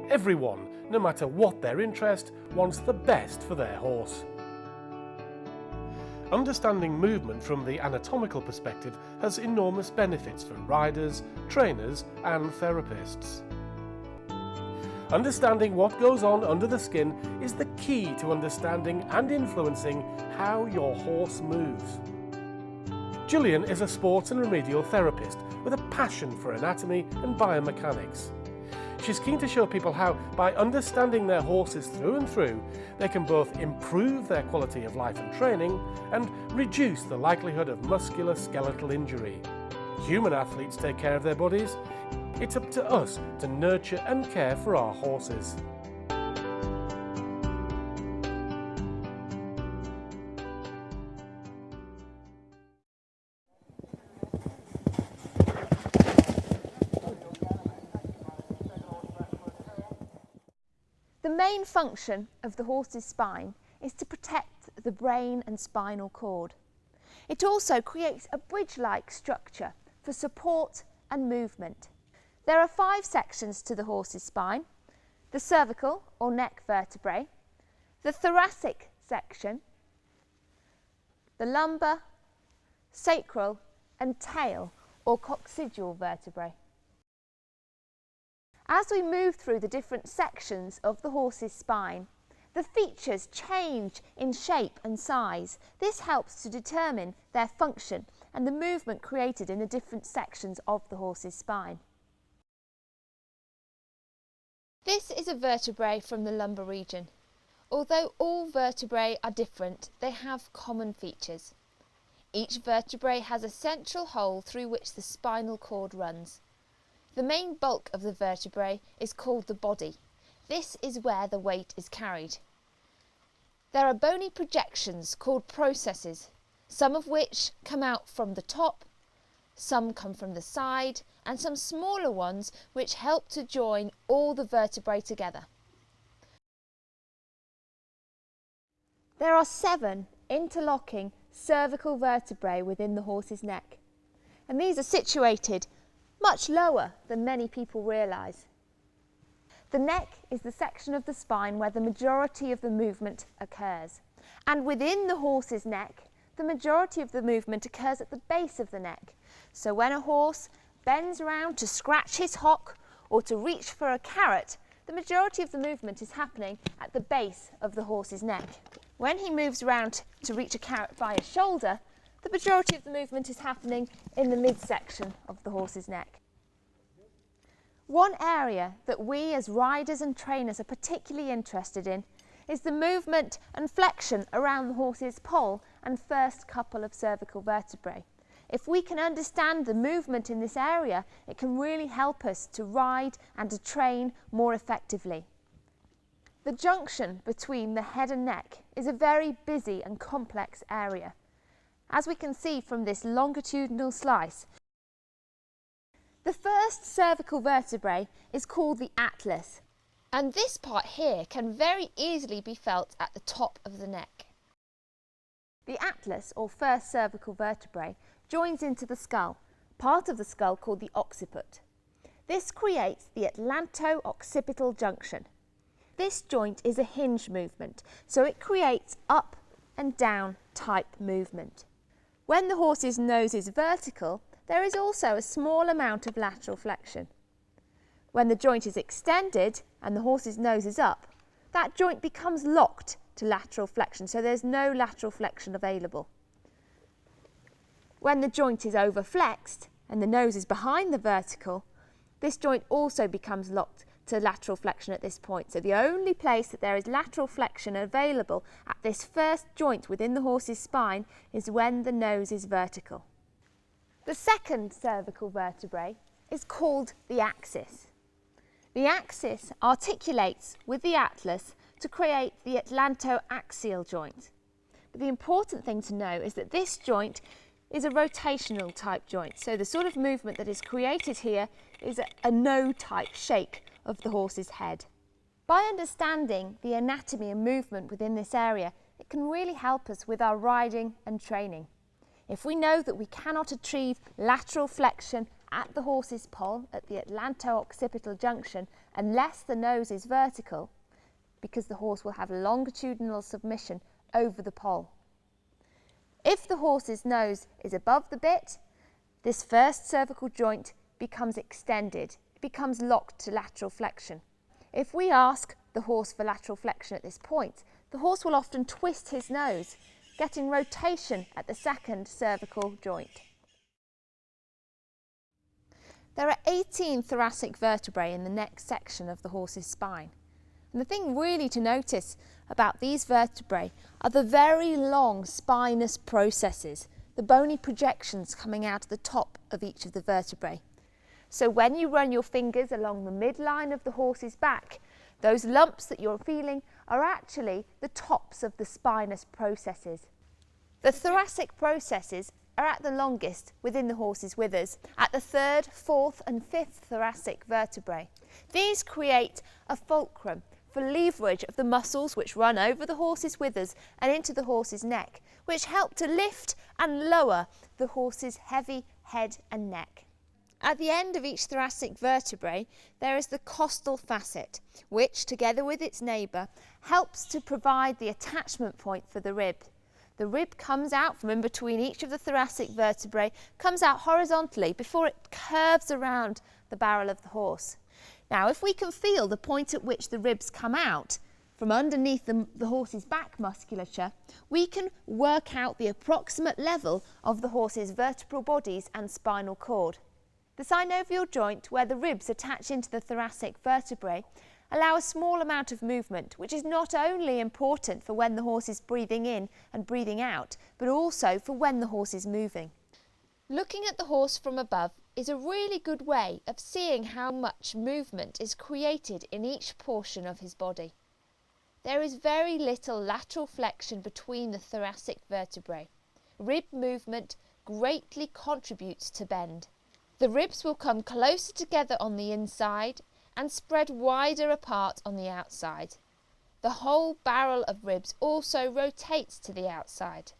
Everyone, no matter what their interest, wants the best for their horse. Understanding movement from the anatomical perspective has enormous benefits for riders, trainers and therapists. Understanding what goes on under the skin is the key to understanding and influencing how your horse moves. Gillian is a sports and remedial therapist with a passion for anatomy and biomechanics. She's keen to show people how, by understanding their horses through and through, they can both improve their quality of life and training and reduce the likelihood of muscular skeletal injury. Human athletes take care of their bodies. It's up to us to nurture and care for our horses. The main function of the horse's spine is to protect the brain and spinal cord. It also creates a bridge-like structure for support and movement. There are 5 sections to the horse's spine: the cervical or neck vertebrae, the thoracic section, the lumbar, sacral and tail or coccygeal vertebrae. As we move through the different sections of the horse's spine, the features change in shape and size. This helps to determine their function and the movement created in the different sections of the horse's spine. This is a vertebrae from the lumbar region. Although all vertebrae are different, they have common features. Each vertebrae has a central hole through which the spinal cord runs. The main bulk of the vertebrae is called the body. This is where the weight is carried. There are bony projections called processes, some of which come out from the top, some come from the side, and some smaller ones which help to join all the vertebrae together. There are 7 interlocking cervical vertebrae within the horse's neck, and these are situated much lower than many people realise. The neck is the section of the spine where the majority of the movement occurs, and within the horse's neck, the majority of the movement occurs at the base of the neck. So when a horse bends around to scratch his hock or to reach for a carrot, the majority of the movement is happening at the base of the horse's neck. When he moves around to reach a carrot by his shoulder, the majority of the movement is happening in the midsection of the horse's neck. One area that we as riders and trainers are particularly interested in is the movement and flexion around the horse's poll and first couple of cervical vertebrae. If we can understand the movement in this area, it can really help us to ride and to train more effectively. The junction between the head and neck is a very busy and complex area. As we can see from this longitudinal slice, the first cervical vertebrae is called the atlas, and this part here can very easily be felt at the top of the neck. The atlas, or first cervical vertebrae, joins into the skull, part of the skull called the occiput. This creates the atlanto-occipital junction. This joint is a hinge movement, so it creates up and down type movement. When the horse's nose is vertical, there is also a small amount of lateral flexion. When the joint is extended and the horse's nose is up, that joint becomes locked to lateral flexion, so there's no lateral flexion available. When the joint is overflexed and the nose is behind the vertical, this joint also becomes locked to lateral flexion at this point. So the only place that there is lateral flexion available at this first joint within the horse's spine is when the nose is vertical. The second cervical vertebrae is called the axis. The axis articulates with the atlas to create the atlantoaxial joint. But the important thing to know is that this joint is a rotational type joint. So the sort of movement that is created here is a no type shake of the horse's head. By understanding the anatomy and movement within this area, it can really help us with our riding and training. If we know that we cannot achieve lateral flexion at the horse's poll at the atlanto-occipital junction unless the nose is vertical, because the horse will have longitudinal submission over the poll. If the horse's nose is above the bit, this first cervical joint becomes extended, it becomes locked to lateral flexion. If we ask the horse for lateral flexion at this point, the horse will often twist his nose, getting rotation at the second cervical joint. There are 18 thoracic vertebrae in the next section of the horse's spine. And the thing really to notice about these vertebrae are the very long spinous processes, the bony projections coming out of the top of each of the vertebrae. So when you run your fingers along the midline of the horse's back, those lumps that you're feeling are actually the tops of the spinous processes. The thoracic processes are at the longest within the horse's withers, at the 3rd, 4th and 5th thoracic vertebrae. These create a fulcrum for leverage of the muscles which run over the horse's withers and into the horse's neck, which help to lift and lower the horse's heavy head and neck. At the end of each thoracic vertebrae, there is the costal facet, which, together with its neighbour, helps to provide the attachment point for the rib. The rib comes out from in between each of the thoracic vertebrae, comes out horizontally before it curves around the barrel of the horse. Now, if we can feel the point at which the ribs come out from underneath the horse's back musculature, we can work out the approximate level of the horse's vertebral bodies and spinal cord. The synovial joint, where the ribs attach into the thoracic vertebrae, allow a small amount of movement, which is not only important for when the horse is breathing in and breathing out, but also for when the horse is moving. Looking at the horse from above is a really good way of seeing how much movement is created in each portion of his body. There is very little lateral flexion between the thoracic vertebrae. Rib movement greatly contributes to bend. The ribs will come closer together on the inside and spread wider apart on the outside. The whole barrel of ribs also rotates to the outside.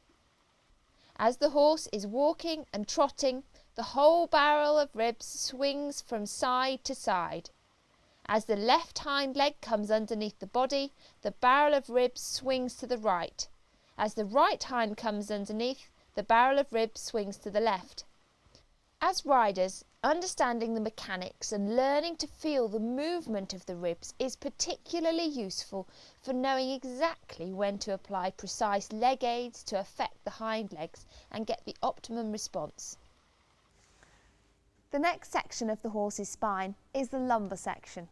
As the horse is walking and trotting, the whole barrel of ribs swings from side to side. As the left hind leg comes underneath the body, the barrel of ribs swings to the right. As the right hind comes underneath, the barrel of ribs swings to the left. As riders, understanding the mechanics and learning to feel the movement of the ribs is particularly useful for knowing exactly when to apply precise leg aids to affect the hind legs and get the optimum response. The next section of the horse's spine is the lumbar section.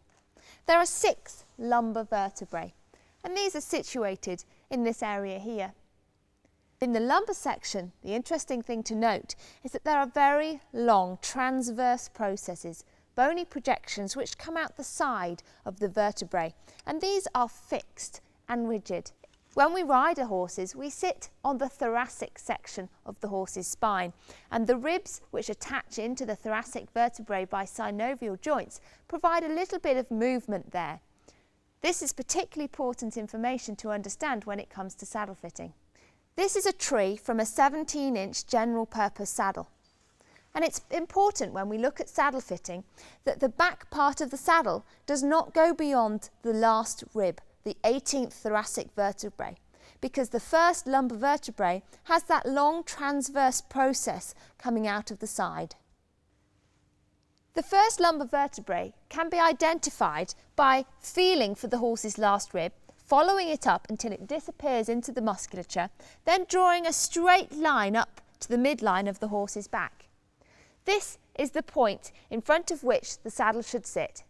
There are 6 lumbar vertebrae, and these are situated in this area here. In the lumbar section, the interesting thing to note is that there are very long transverse processes, bony projections which come out the side of the vertebrae, and these are fixed and rigid. When we ride our horses, we sit on the thoracic section of the horse's spine, and the ribs which attach into the thoracic vertebrae by synovial joints provide a little bit of movement there. This is particularly important information to understand when it comes to saddle fitting. This is a tree from a 17-inch general purpose saddle. And it's important when we look at saddle fitting that the back part of the saddle does not go beyond the last rib, the 18th thoracic vertebrae, because the first lumbar vertebrae has that long transverse process coming out of the side. The first lumbar vertebrae can be identified by feeling for the horse's last rib, following it up until it disappears into the musculature, then drawing a straight line up to the midline of the horse's back. This is the point in front of which the saddle should sit.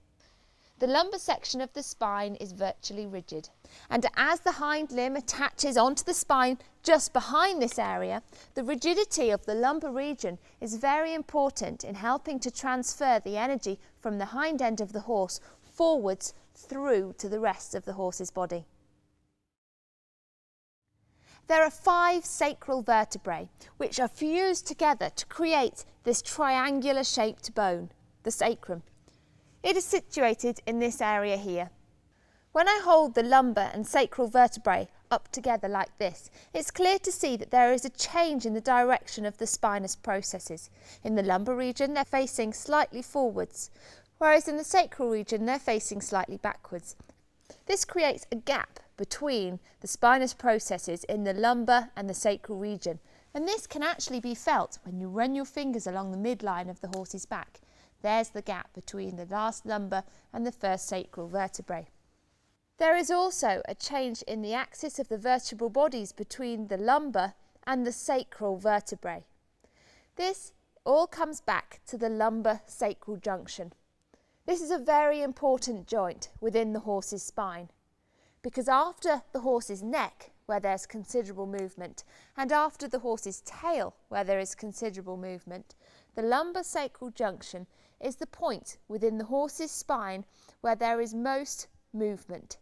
The lumbar section of the spine is virtually rigid, and as the hind limb attaches onto the spine just behind this area, the rigidity of the lumbar region is very important in helping to transfer the energy from the hind end of the horse forwards through to the rest of the horse's body. There are 5 sacral vertebrae which are fused together to create this triangular shaped bone, the sacrum. It is situated in this area here. When I hold the lumbar and sacral vertebrae up together like this, it's clear to see that there is a change in the direction of the spinous processes. In the lumbar region, they're facing slightly forwards, whereas in the sacral region, they're facing slightly backwards. This creates a gap between the spinous processes in the lumbar and the sacral region, and this can actually be felt when you run your fingers along the midline of the horse's back. There's the gap between the last lumbar and the first sacral vertebrae. There is also a change in the axis of the vertebral bodies between the lumbar and the sacral vertebrae. This all comes back to the lumbar-sacral junction. This is a very important joint within the horse's spine, because after the horse's neck, where there's considerable movement, and after the horse's tail, where there is considerable movement, the lumbar-sacral junction is the point within the horse's spine where there is most movement.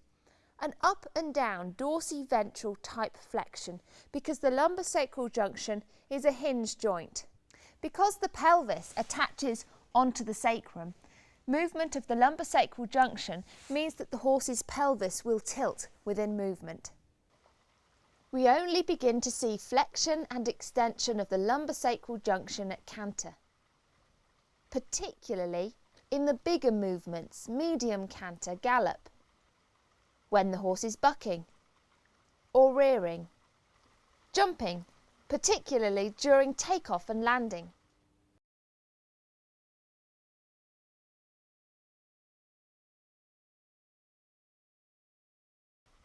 An up and down dorsiventral type flexion, because the lumbar-sacral junction is a hinge joint. Because the pelvis attaches onto the sacrum, movement of the lumbar-sacral junction means that the horse's pelvis will tilt within movement. We only begin to see flexion and extension of the lumbar-sacral junction at canter, particularly in the bigger movements, medium canter, gallop, when the horse is bucking or rearing, jumping, particularly during takeoff and landing.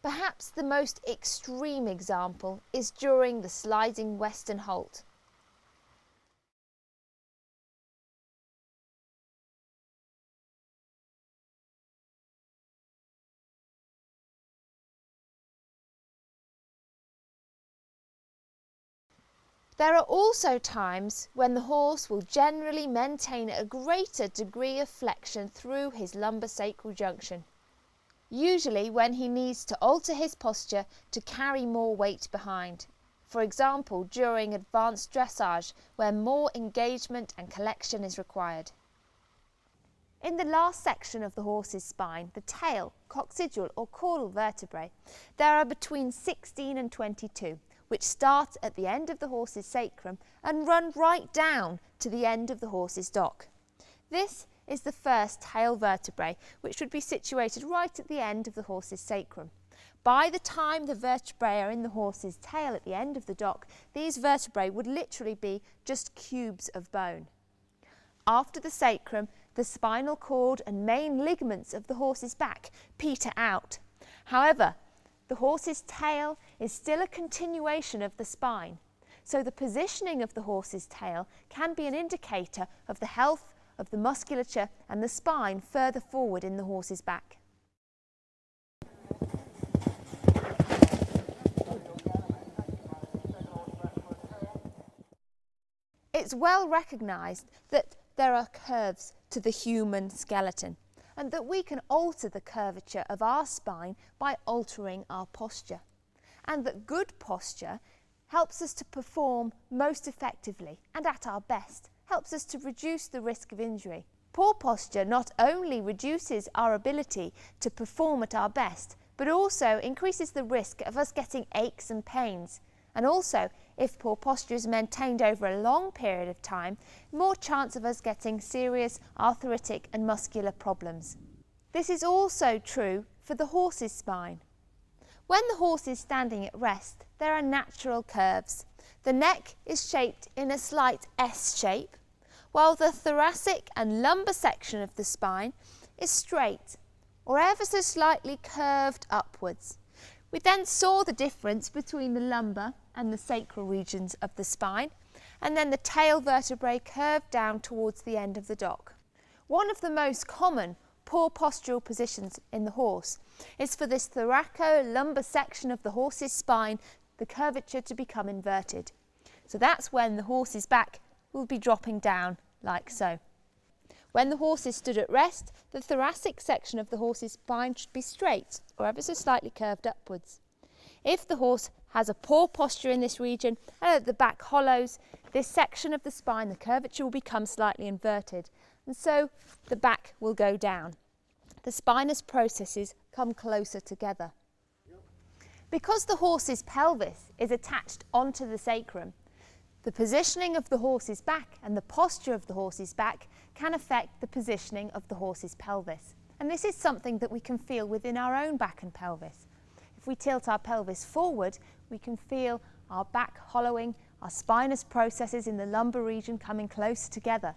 Perhaps the most extreme example is during the sliding western halt. There are also times when the horse will generally maintain a greater degree of flexion through his lumbar-sacral junction, usually when he needs to alter his posture to carry more weight behind. For example, during advanced dressage, where more engagement and collection is required. In the last section of the horse's spine, the tail, coccygeal or caudal vertebrae, there are between 16 and 22, which start at the end of the horse's sacrum and run right down to the end of the horse's dock. This is the first tail vertebrae, which would be situated right at the end of the horse's sacrum. By the time the vertebrae are in the horse's tail at the end of the dock, these vertebrae would literally be just cubes of bone. After the sacrum, the spinal cord and main ligaments of the horse's back peter out. However, the horse's tail is still a continuation of the spine, so the positioning of the horse's tail can be an indicator of the health of the musculature and the spine further forward in the horse's back. It's well recognised that there are curves to the human skeleton, and that we can alter the curvature of our spine by altering our posture, and that good posture helps us to perform most effectively and at our best, helps us to reduce the risk of injury. Poor posture not only reduces our ability to perform at our best, but also increases the risk of us getting aches and pains. And also, if poor posture is maintained over a long period of time, more chance of us getting serious arthritic and muscular problems. This is also true for the horse's spine. When the horse is standing at rest, there are natural curves. The neck is shaped in a slight S shape, while the thoracic and lumbar section of the spine is straight or ever so slightly curved upwards. We then saw the difference between the lumbar and the sacral regions of the spine, and then the tail vertebrae curved down towards the end of the dock. One of the most common poor postural positions in the horse is for this thoraco-lumbar section of the horse's spine, the curvature to become inverted. So that's when the horse's back will be dropping down like so. When the horse is stood at rest, the thoracic section of the horse's spine should be straight or ever so slightly curved upwards. If the horse has a poor posture in this region and the back hollows, this section of the spine, the curvature will become slightly inverted, and so the back will go down. The spinous processes come closer together. Because the horse's pelvis is attached onto the sacrum, the positioning of the horse's back and the posture of the horse's back can affect the positioning of the horse's pelvis. And this is something that we can feel within our own back and pelvis. If we tilt our pelvis forward, we can feel our back hollowing, our spinous processes in the lumbar region coming closer together.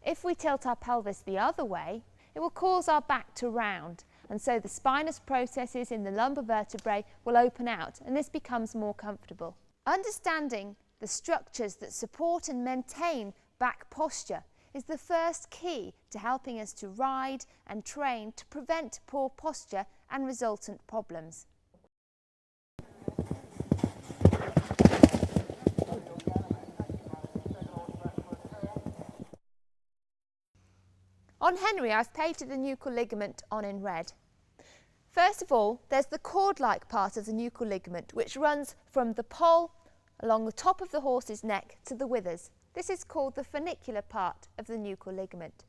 If we tilt our pelvis the other way, it will cause our back to round, and so the spinous processes in the lumbar vertebrae will open out, and this becomes more comfortable. Understanding the structures that support and maintain back posture is the first key to helping us to ride and train to prevent poor posture and resultant problems. On Henry, I've painted the nuchal ligament on in red. First of all, there's the cord-like part of the nuchal ligament, which runs from the poll along the top of the horse's neck to the withers. This is called the funicular part of the nuchal ligament.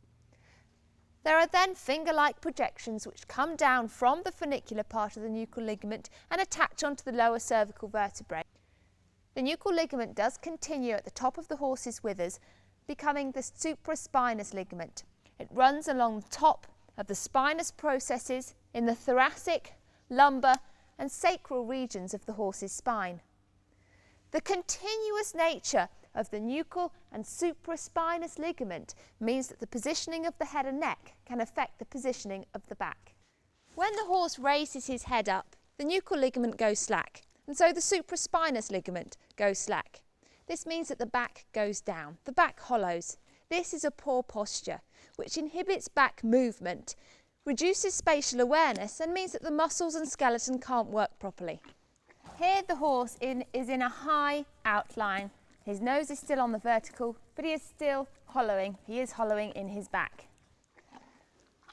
There are then finger-like projections which come down from the funicular part of the nuchal ligament and attach onto the lower cervical vertebrae. The nuchal ligament does continue at the top of the horse's withers, becoming the supraspinous ligament. It runs along the top of the spinous processes in the thoracic, lumbar and sacral regions of the horse's spine. The continuous nature of the nuchal and supraspinous ligament means that the positioning of the head and neck can affect the positioning of the back. When the horse raises his head up, the nuchal ligament goes slack, and so the supraspinous ligament goes slack. This means that the back goes down, the back hollows. This is a poor posture, which inhibits back movement, reduces spatial awareness, and means that the muscles and skeleton can't work properly. Here the horse is in a high outline. His nose is still on the vertical, but he is still hollowing. He is hollowing in his back.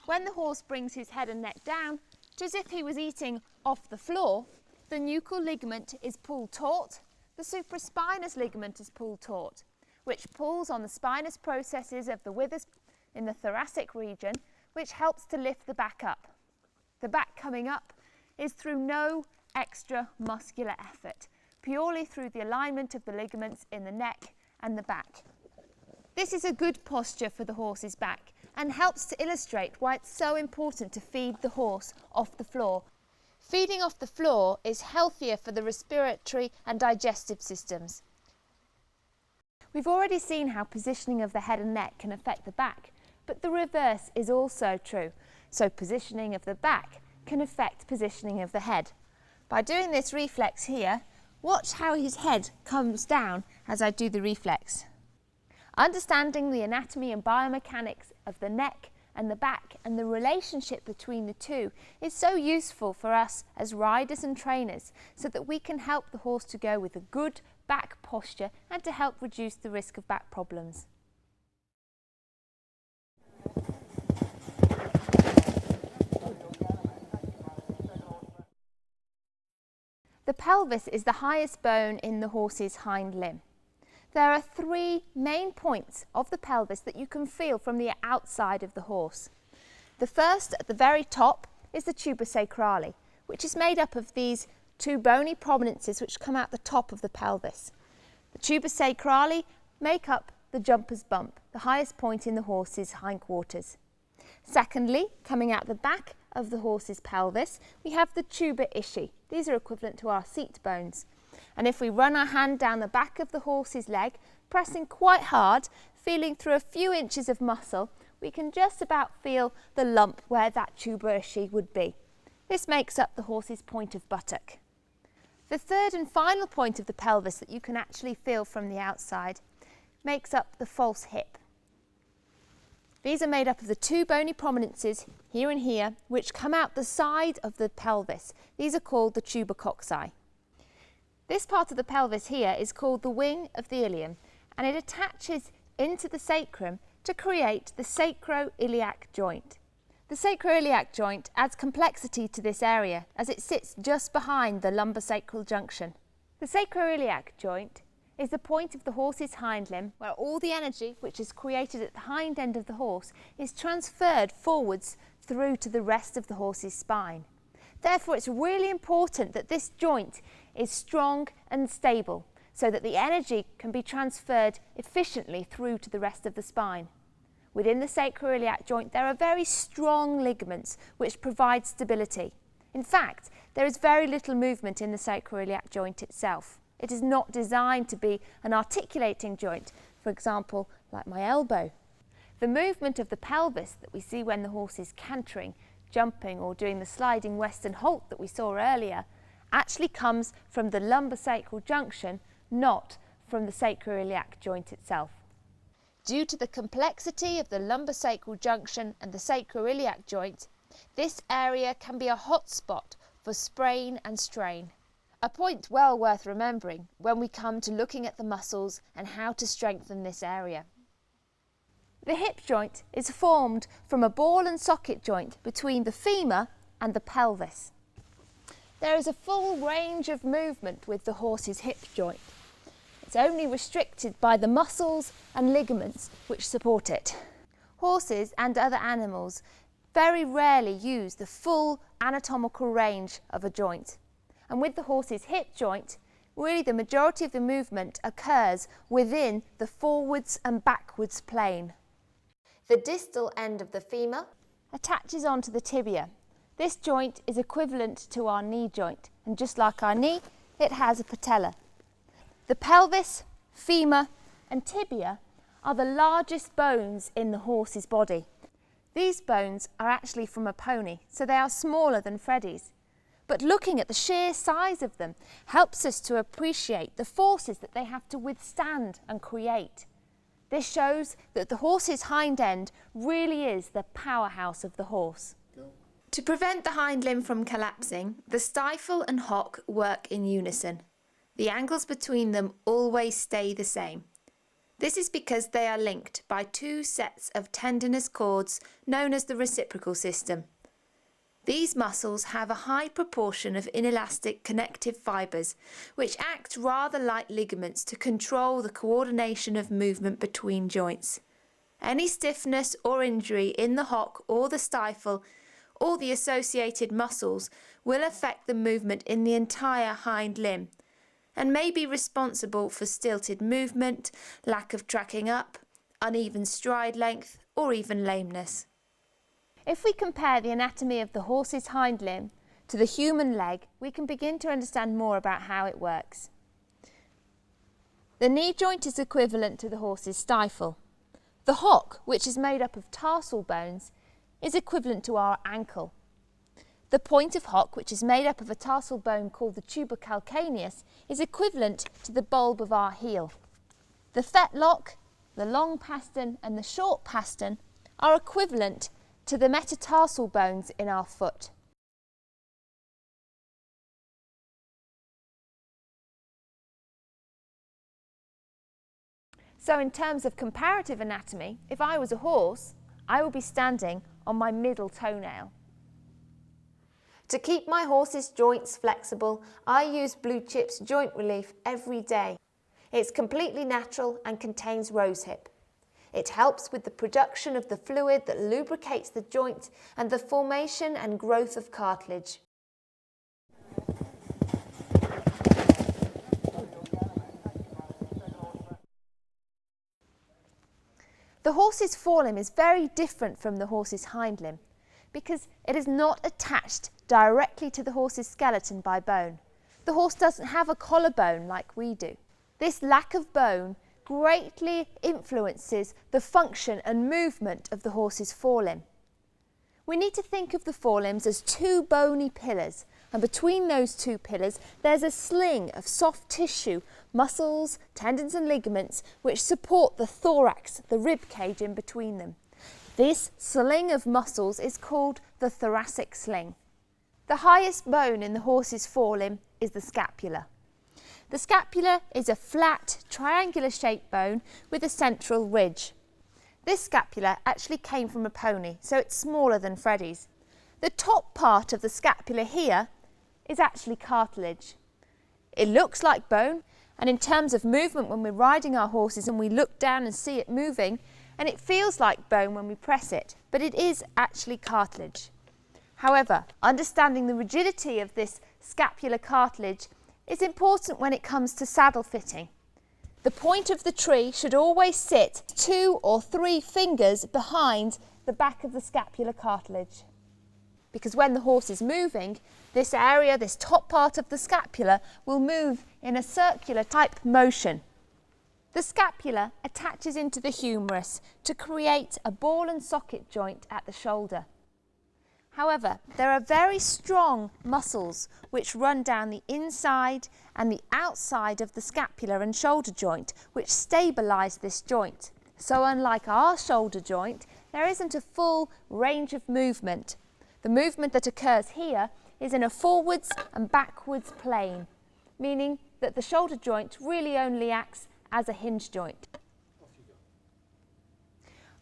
When the horse brings his head and neck down, just as if he was eating off the floor, the nuchal ligament is pulled taut, the supraspinous ligament is pulled taut, which pulls on the spinous processes of the withers in the thoracic region, which helps to lift the back up. The back coming up is through no extra muscular effort, purely through the alignment of the ligaments in the neck and the back. This is a good posture for the horse's back and helps to illustrate why it's so important to feed the horse off the floor. Feeding off the floor is healthier for the respiratory and digestive systems. We've already seen how positioning of the head and neck can affect the back, but the reverse is also true. So positioning of the back can affect positioning of the head. By doing this reflex here, watch how his head comes down as I do the reflex. Understanding the anatomy and biomechanics of the neck and the back and the relationship between the two is so useful for us as riders and trainers, so that we can help the horse to go with a good back posture and to help reduce the risk of back problems. The pelvis is the highest bone in the horse's hind limb. There are three main points of the pelvis that you can feel from the outside of the horse. The first, at the very top, is the tuba sacrale, which is made up of these two bony prominences which come out the top of the pelvis. The tuba sacrale make up the jumper's bump, the highest point in the horse's hindquarters. Secondly, coming out the back of the horse's pelvis, we have the tuba ischi. These are equivalent to our seat bones. And if we run our hand down the back of the horse's leg, pressing quite hard, feeling through a few inches of muscle, we can just about feel the lump where that tuba ischi would be. This makes up the horse's point of buttock. The third and final point of the pelvis that you can actually feel from the outside makes up the false hip. These are made up of the two bony prominences here and here, which come out the side of the pelvis. These are called the tuba cocci. This part of the pelvis here is called the wing of the ilium, and it attaches into the sacrum to create the sacroiliac joint. The sacroiliac joint adds complexity to this area as it sits just behind the lumbosacral junction. The sacroiliac joint is the point of the horse's hind limb where all the energy which is created at the hind end of the horse is transferred forwards through to the rest of the horse's spine. Therefore, it's really important that this joint is strong and stable so that the energy can be transferred efficiently through to the rest of the spine. Within the sacroiliac joint, there are very strong ligaments which provide stability. In fact, there is very little movement in the sacroiliac joint itself. It is not designed to be an articulating joint, for example, like my elbow. The movement of the pelvis that we see when the horse is cantering, jumping or doing the sliding western halt that we saw earlier actually comes from the lumbosacral junction, not from the sacroiliac joint itself. Due to the complexity of the lumbosacral junction and the sacroiliac joint, this area can be a hot spot for sprain and strain. A point well worth remembering when we come to looking at the muscles and how to strengthen this area. The hip joint is formed from a ball and socket joint between the femur and the pelvis. There is a full range of movement with the horse's hip joint. It's only restricted by the muscles and ligaments which support it. Horses and other animals very rarely use the full anatomical range of a joint. And with the horse's hip joint, really the majority of the movement occurs within the forwards and backwards plane. The distal end of the femur attaches onto the tibia. This joint is equivalent to our knee joint, and just like our knee, it has a patella. The pelvis, femur and tibia are the largest bones in the horse's body. These bones are actually from a pony, so they are smaller than Freddie's. But looking at the sheer size of them helps us to appreciate the forces that they have to withstand and create. This shows that the horse's hind end really is the powerhouse of the horse. To prevent the hind limb from collapsing, the stifle and hock work in unison. The angles between them always stay the same. This is because they are linked by two sets of tendinous cords known as the reciprocal system. These muscles have a high proportion of inelastic connective fibres, which act rather like ligaments to control the coordination of movement between joints. Any stiffness or injury in the hock or the stifle or the associated muscles will affect the movement in the entire hind limb and may be responsible for stilted movement, lack of tracking up, uneven stride length, or even lameness. If we compare the anatomy of the horse's hind limb to the human leg, we can begin to understand more about how it works. The knee joint is equivalent to the horse's stifle. The hock, which is made up of tarsal bones, is equivalent to our ankle. The point of hock, which is made up of a tarsal bone called the tuber calcaneus, is equivalent to the bulb of our heel. The fetlock, the long pastern and the short pastern are equivalent to the metatarsal bones in our foot. So in terms of comparative anatomy, if I was a horse, I would be standing on my middle toenail. To keep my horse's joints flexible, I use Blue Chip's joint relief every day. It's completely natural and contains rosehip. It helps with the production of the fluid that lubricates the joint and the formation and growth of cartilage. The horse's forelimb is very different from the horse's hind limb because it is not attached directly to the horse's skeleton by bone. The horse doesn't have a collarbone like we do. This lack of bone greatly influences the function and movement of the horse's forelimb. We need to think of the forelimbs as two bony pillars, and between those two pillars there's a sling of soft tissue, muscles, tendons and ligaments which support the thorax, the rib cage in between them. This sling of muscles is called the thoracic sling. The highest bone in the horse's forelimb is the scapula. The scapula is a flat, triangular shaped bone with a central ridge. This scapula actually came from a pony, so it's smaller than Freddie's. The top part of the scapula here is actually cartilage. It looks like bone, and in terms of movement when we're riding our horses and we look down and see it moving, and it feels like bone when we press it, but it is actually cartilage. However, understanding the rigidity of this scapular cartilage is important when it comes to saddle fitting. The point of the tree should always sit 2 or 3 fingers behind the back of the scapular cartilage. Because when the horse is moving, this area, this top part of the scapula, will move in a circular type motion. The scapula attaches into the humerus to create a ball and socket joint at the shoulder. However, there are very strong muscles which run down the inside and the outside of the scapular and shoulder joint, which stabilise this joint. So unlike our shoulder joint, there isn't a full range of movement. The movement that occurs here is in a forwards and backwards plane, meaning that the shoulder joint really only acts as a hinge joint.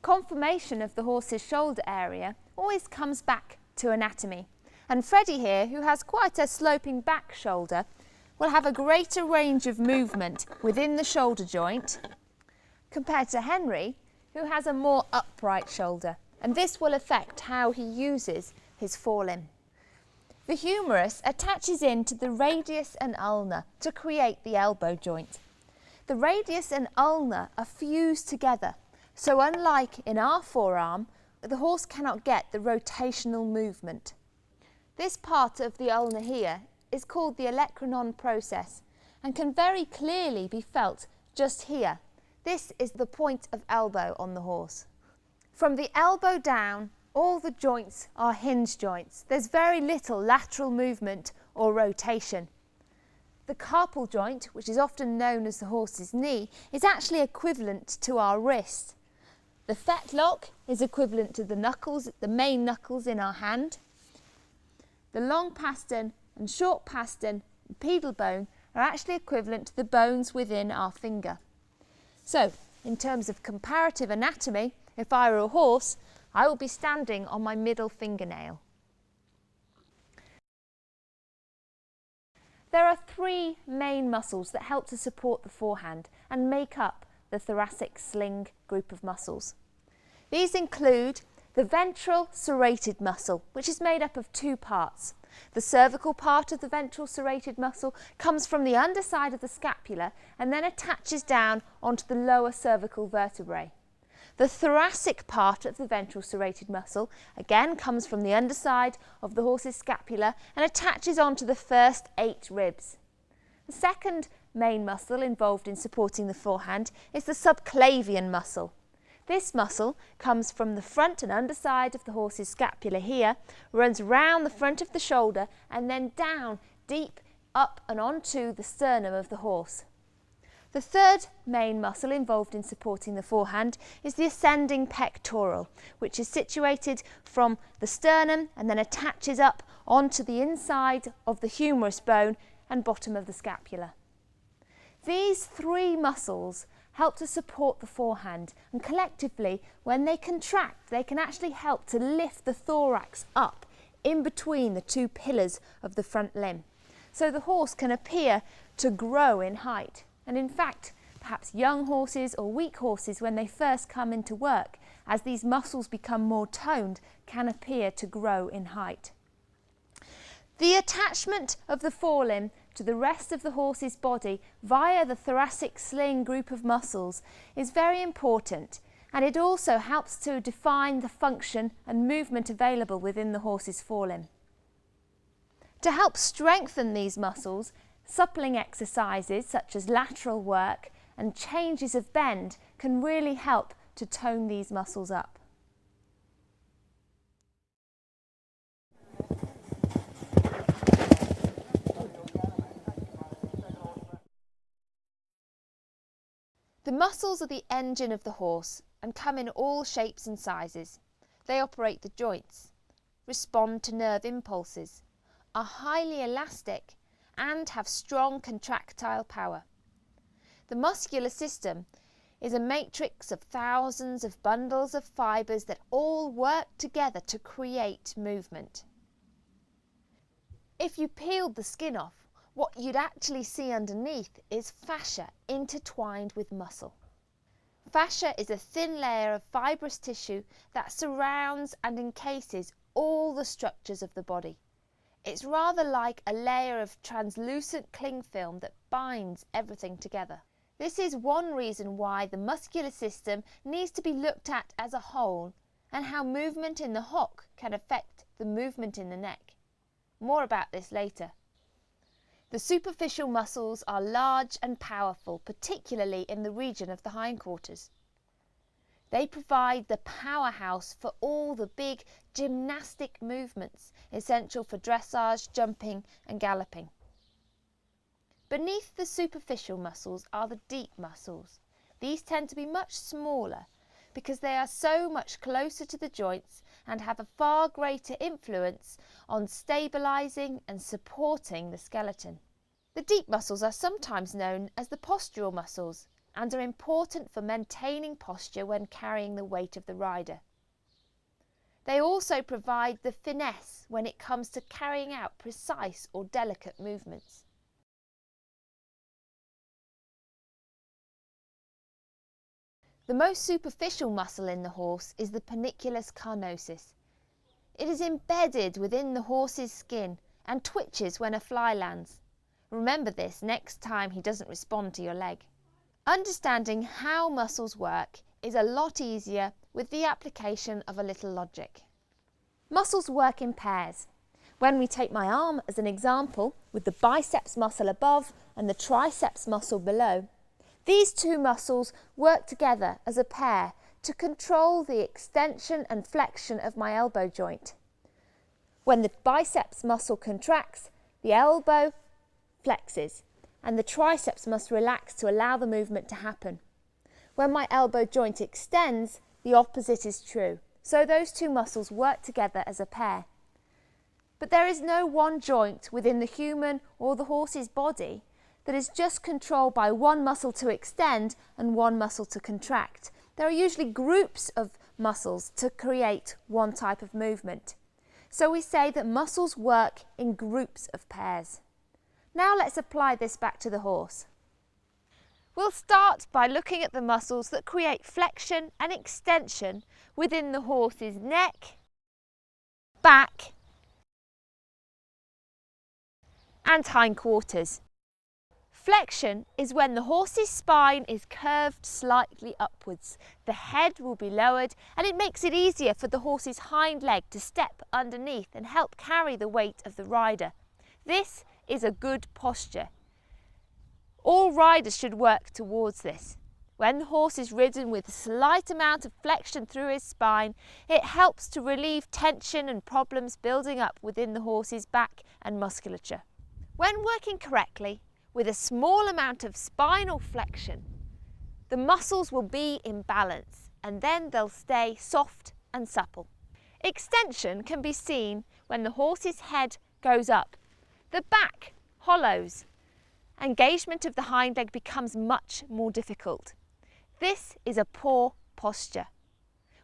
Conformation of the horse's shoulder area always comes back to anatomy, and Freddie here, who has quite a sloping back shoulder, will have a greater range of movement within the shoulder joint compared to Henry, who has a more upright shoulder, and this will affect how he uses his forelimb. The humerus attaches into the radius and ulna to create the elbow joint. The radius and ulna are fused together, so unlike in our forearm, the horse cannot get the rotational movement. This part of the ulna here is called the olecranon process and can very clearly be felt just here. This is the point of elbow on the horse. From the elbow down, all the joints are hinge joints. There's very little lateral movement or rotation. The carpal joint, which is often known as the horse's knee, is actually equivalent to our wrist. The fetlock is equivalent to the knuckles, the main knuckles in our hand. The long pastern and short pastern and pedal bone are actually equivalent to the bones within our finger. So, in terms of comparative anatomy, if I were a horse, I will be standing on my middle fingernail. There are 3 main muscles that help to support the forehand and make up the thoracic sling group of muscles. These include the ventral serrated muscle, which is made up of 2 parts. The cervical part of the ventral serrated muscle comes from the underside of the scapula and then attaches down onto the lower cervical vertebrae. The thoracic part of the ventral serrated muscle again comes from the underside of the horse's scapula and attaches onto the first 8 ribs. The second main muscle involved in supporting the forehand is the subclavian muscle. This muscle comes from the front and underside of the horse's scapula here, runs round the front of the shoulder and then down deep up and onto the sternum of the horse. The third main muscle involved in supporting the forehand is the ascending pectoral, which is situated from the sternum and then attaches up onto the inside of the humerus bone and bottom of the scapula. These 3 muscles help to support the forehand, and collectively, when they contract, they can actually help to lift the thorax up in between the 2 pillars of the front limb. So the horse can appear to grow in height. And in fact, perhaps young horses or weak horses, when they first come into work, as these muscles become more toned, can appear to grow in height. The attachment of the forelimb to the rest of the horse's body via the thoracic sling group of muscles is very important, and it also helps to define the function and movement available within the horse's forelimb. To help strengthen these muscles, suppling exercises such as lateral work and changes of bend can really help to tone these muscles up. The muscles are the engine of the horse and come in all shapes and sizes. They operate the joints, respond to nerve impulses, are highly elastic and have strong contractile power. The muscular system is a matrix of thousands of bundles of fibres that all work together to create movement. If you peeled the skin off, what you'd actually see underneath is fascia intertwined with muscle. Fascia is a thin layer of fibrous tissue that surrounds and encases all the structures of the body. It's rather like a layer of translucent cling film that binds everything together. This is one reason why the muscular system needs to be looked at as a whole, and how movement in the hock can affect the movement in the neck. More about this later. The superficial muscles are large and powerful, particularly in the region of the hindquarters. They provide the powerhouse for all the big gymnastic movements essential for dressage, jumping and galloping. Beneath the superficial muscles are the deep muscles. These tend to be much smaller because they are so much closer to the joints and have a far greater influence on stabilising and supporting the skeleton. The deep muscles are sometimes known as the postural muscles and are important for maintaining posture when carrying the weight of the rider. They also provide the finesse when it comes to carrying out precise or delicate movements. The most superficial muscle in the horse is the panniculus carnosus. It is embedded within the horse's skin and twitches when a fly lands. Remember this next time he doesn't respond to your leg. Understanding how muscles work is a lot easier with the application of a little logic. Muscles work in pairs. When we take my arm as an example, with the biceps muscle above and the triceps muscle below, these two muscles work together as a pair to control the extension and flexion of my elbow joint. When the biceps muscle contracts, the elbow flexes and the triceps must relax to allow the movement to happen. When my elbow joint extends, the opposite is true. So those two muscles work together as a pair. But there is no one joint within the human or the horse's body that is just controlled by one muscle to extend and one muscle to contract. There are usually groups of muscles to create one type of movement. So we say that muscles work in groups of pairs. Now let's apply this back to the horse. We'll start by looking at the muscles that create flexion and extension within the horse's neck, back and hindquarters. Flexion is when the horse's spine is curved slightly upwards. The head will be lowered and it makes it easier for the horse's hind leg to step underneath and help carry the weight of the rider. This is a good posture. All riders should work towards this. When the horse is ridden with a slight amount of flexion through his spine, it helps to relieve tension and problems building up within the horse's back and musculature. When working correctly, with a small amount of spinal flexion, the muscles will be in balance and then they'll stay soft and supple. Extension can be seen when the horse's head goes up, the back hollows, engagement of the hind leg becomes much more difficult. This is a poor posture.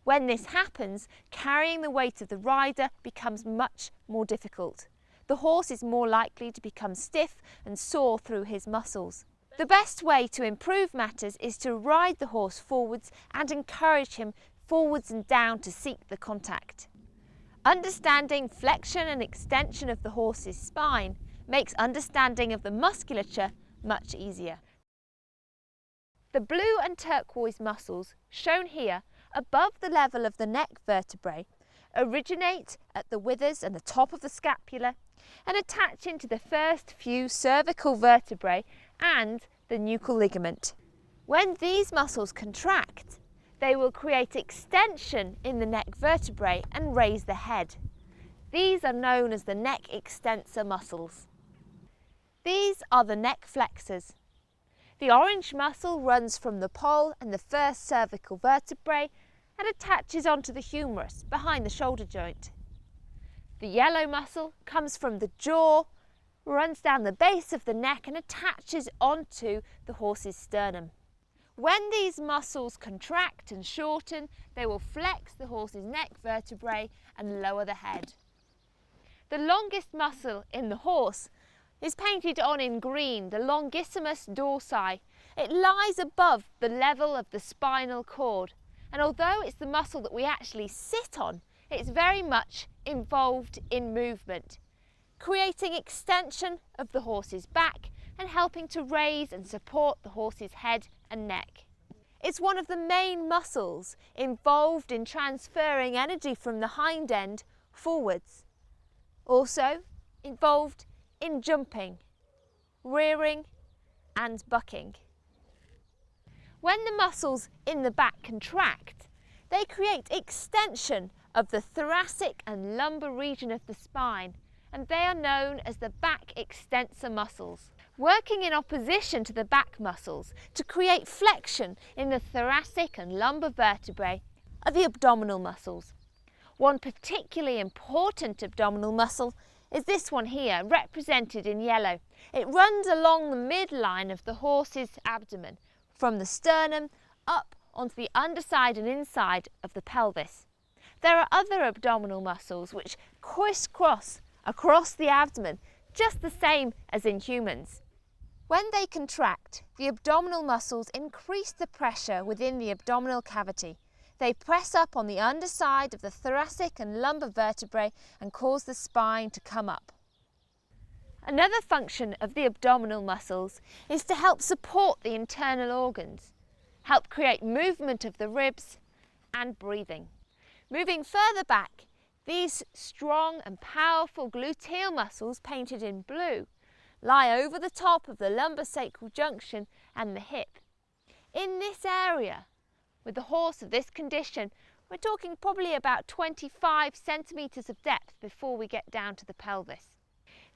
When this happens, carrying the weight of the rider becomes much more difficult. The horse is more likely to become stiff and sore through his muscles. The best way to improve matters is to ride the horse forwards and encourage him forwards and down to seek the contact. Understanding flexion and extension of the horse's spine makes understanding of the musculature much easier. The blue and turquoise muscles, shown here above the level of the neck vertebrae, originate at the withers and the top of the scapula and attach into the first few cervical vertebrae and the nuchal ligament. When these muscles contract, they will create extension in the neck vertebrae and raise the head. These are known as the neck extensor muscles. These are the neck flexors. The orange muscle runs from the poll and the first cervical vertebrae and attaches onto the humerus behind the shoulder joint. The yellow muscle comes from the jaw, runs down the base of the neck and attaches onto the horse's sternum. When these muscles contract and shorten, they will flex the horse's neck vertebrae and lower the head. The longest muscle in the horse is painted on in green, the longissimus dorsi. It lies above the level of the spinal cord, and although it's the muscle that we actually sit on, it's very much involved in movement, creating extension of the horse's back and helping to raise and support the horse's head and neck. It's one of the main muscles involved in transferring energy from the hind end forwards. Also involved in jumping, rearing and bucking. When the muscles in the back contract, they create extension of the thoracic and lumbar region of the spine, and they are known as the back extensor muscles. Working in opposition to the back muscles to create flexion in the thoracic and lumbar vertebrae are the abdominal muscles. One particularly important abdominal muscle is this one here, represented in yellow. It runs along the midline of the horse's abdomen, from the sternum up onto the underside and inside of the pelvis. There are other abdominal muscles which crisscross across the abdomen, just the same as in humans. When they contract, the abdominal muscles increase the pressure within the abdominal cavity. They press up on the underside of the thoracic and lumbar vertebrae and cause the spine to come up. Another function of the abdominal muscles is to help support the internal organs, help create movement of the ribs and breathing. Moving further back, these strong and powerful gluteal muscles, painted in blue, lie over the top of the lumbosacral junction and the hip. In this area, with a horse of this condition, we're talking probably about 25 centimetres of depth before we get down to the pelvis.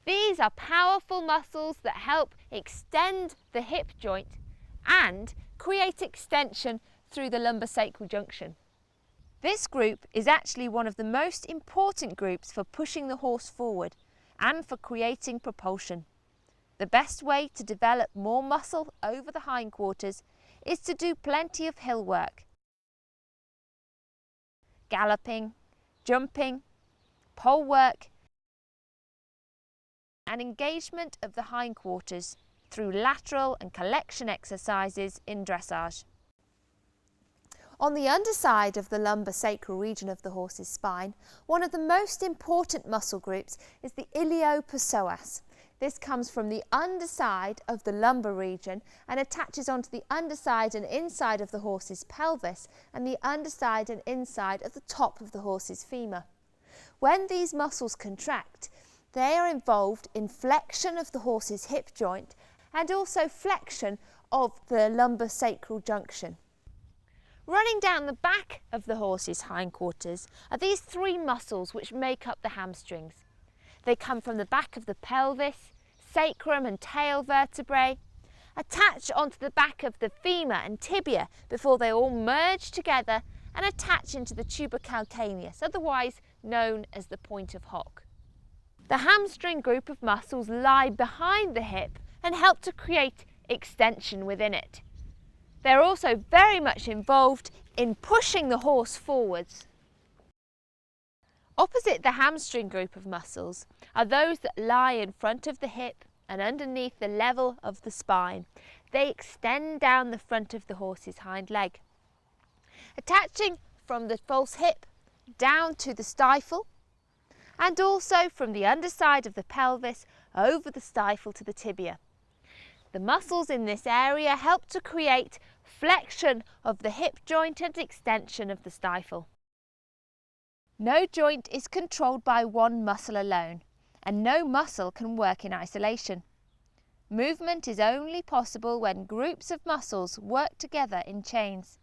These are powerful muscles that help extend the hip joint and create extension through the lumbosacral junction. This group is actually one of the most important groups for pushing the horse forward and for creating propulsion. The best way to develop more muscle over the hindquarters is to do plenty of hill work. Galloping, jumping, pole work, and engagement of the hindquarters through lateral and collection exercises in dressage. On the underside of the lumbosacral region of the horse's spine, one of the most important muscle groups is the iliopsoas. This comes from the underside of the lumbar region and attaches onto the underside and inside of the horse's pelvis and the underside and inside of the top of the horse's femur. When these muscles contract, they are involved in flexion of the horse's hip joint and also flexion of the lumbosacral junction. Running down the back of the horse's hindquarters are these three muscles which make up the hamstrings. They come from the back of the pelvis, sacrum and tail vertebrae, attach onto the back of the femur and tibia before they all merge together and attach into the tuberocalcaneus, otherwise known as the point of hock. The hamstring group of muscles lie behind the hip and help to create extension within it. They're also very much involved in pushing the horse forwards. Opposite the hamstring group of muscles are those that lie in front of the hip and underneath the level of the spine. They extend down the front of the horse's hind leg, attaching from the false hip down to the stifle, and also from the underside of the pelvis over the stifle to the tibia. The muscles in this area help to create flexion of the hip joint and extension of the stifle. No joint is controlled by one muscle alone, and no muscle can work in isolation. Movement is only possible when groups of muscles work together in chains.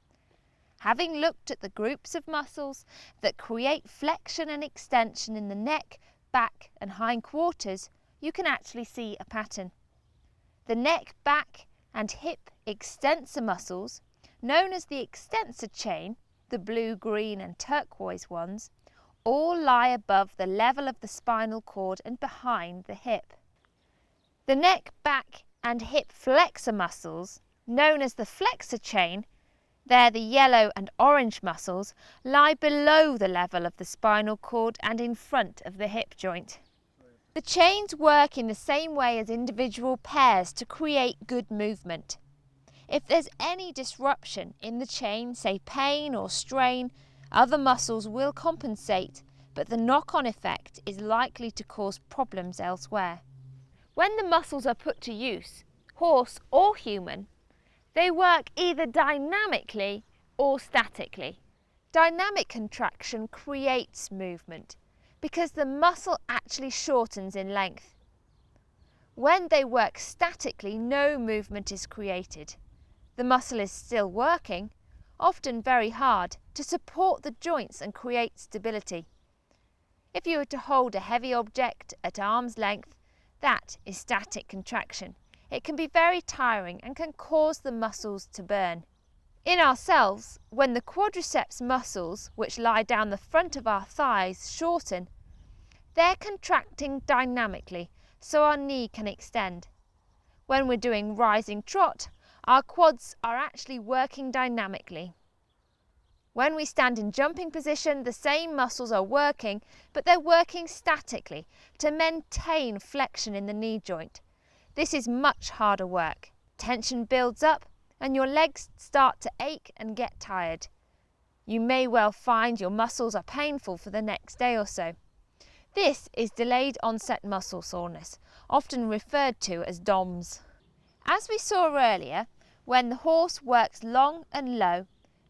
Having looked at the groups of muscles that create flexion and extension in the neck, back and hindquarters, you can actually see a pattern. The neck, back and hip extensor muscles, known as the extensor chain, the blue, green and turquoise ones, all lie above the level of the spinal cord and behind the hip. The neck, back and hip flexor muscles, known as the flexor chain, they're the yellow and orange muscles, lie below the level of the spinal cord and in front of the hip joint. The chains work in the same way as individual pairs to create good movement. If there's any disruption in the chain, say pain or strain, other muscles will compensate but the knock-on effect is likely to cause problems elsewhere. When the muscles are put to use, horse or human, they work either dynamically or statically. Dynamic contraction creates movement because the muscle actually shortens in length. When they work statically, no movement is created. The muscle is still working, often very hard, to support the joints and create stability. If you were to hold a heavy object at arm's length, that is static contraction. It can be very tiring and can cause the muscles to burn. In ourselves, when the quadriceps muscles, which lie down the front of our thighs, shorten, they're contracting dynamically so our knee can extend. When we're doing rising trot, our quads are actually working dynamically. When we stand in jumping position, the same muscles are working, but they're working statically to maintain flexion in the knee joint. This is much harder work. Tension builds up and your legs start to ache and get tired. You may well find your muscles are painful for the next day or so. This is delayed onset muscle soreness, often referred to as DOMS. As we saw earlier, when the horse works long and low,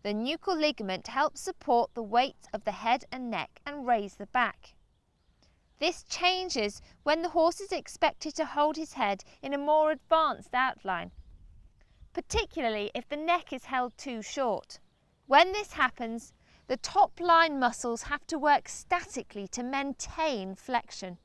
the nuchal ligament helps support the weight of the head and neck and raise the back. This changes when the horse is expected to hold his head in a more advanced outline, particularly if the neck is held too short. When this happens, the top line muscles have to work statically to maintain flexion.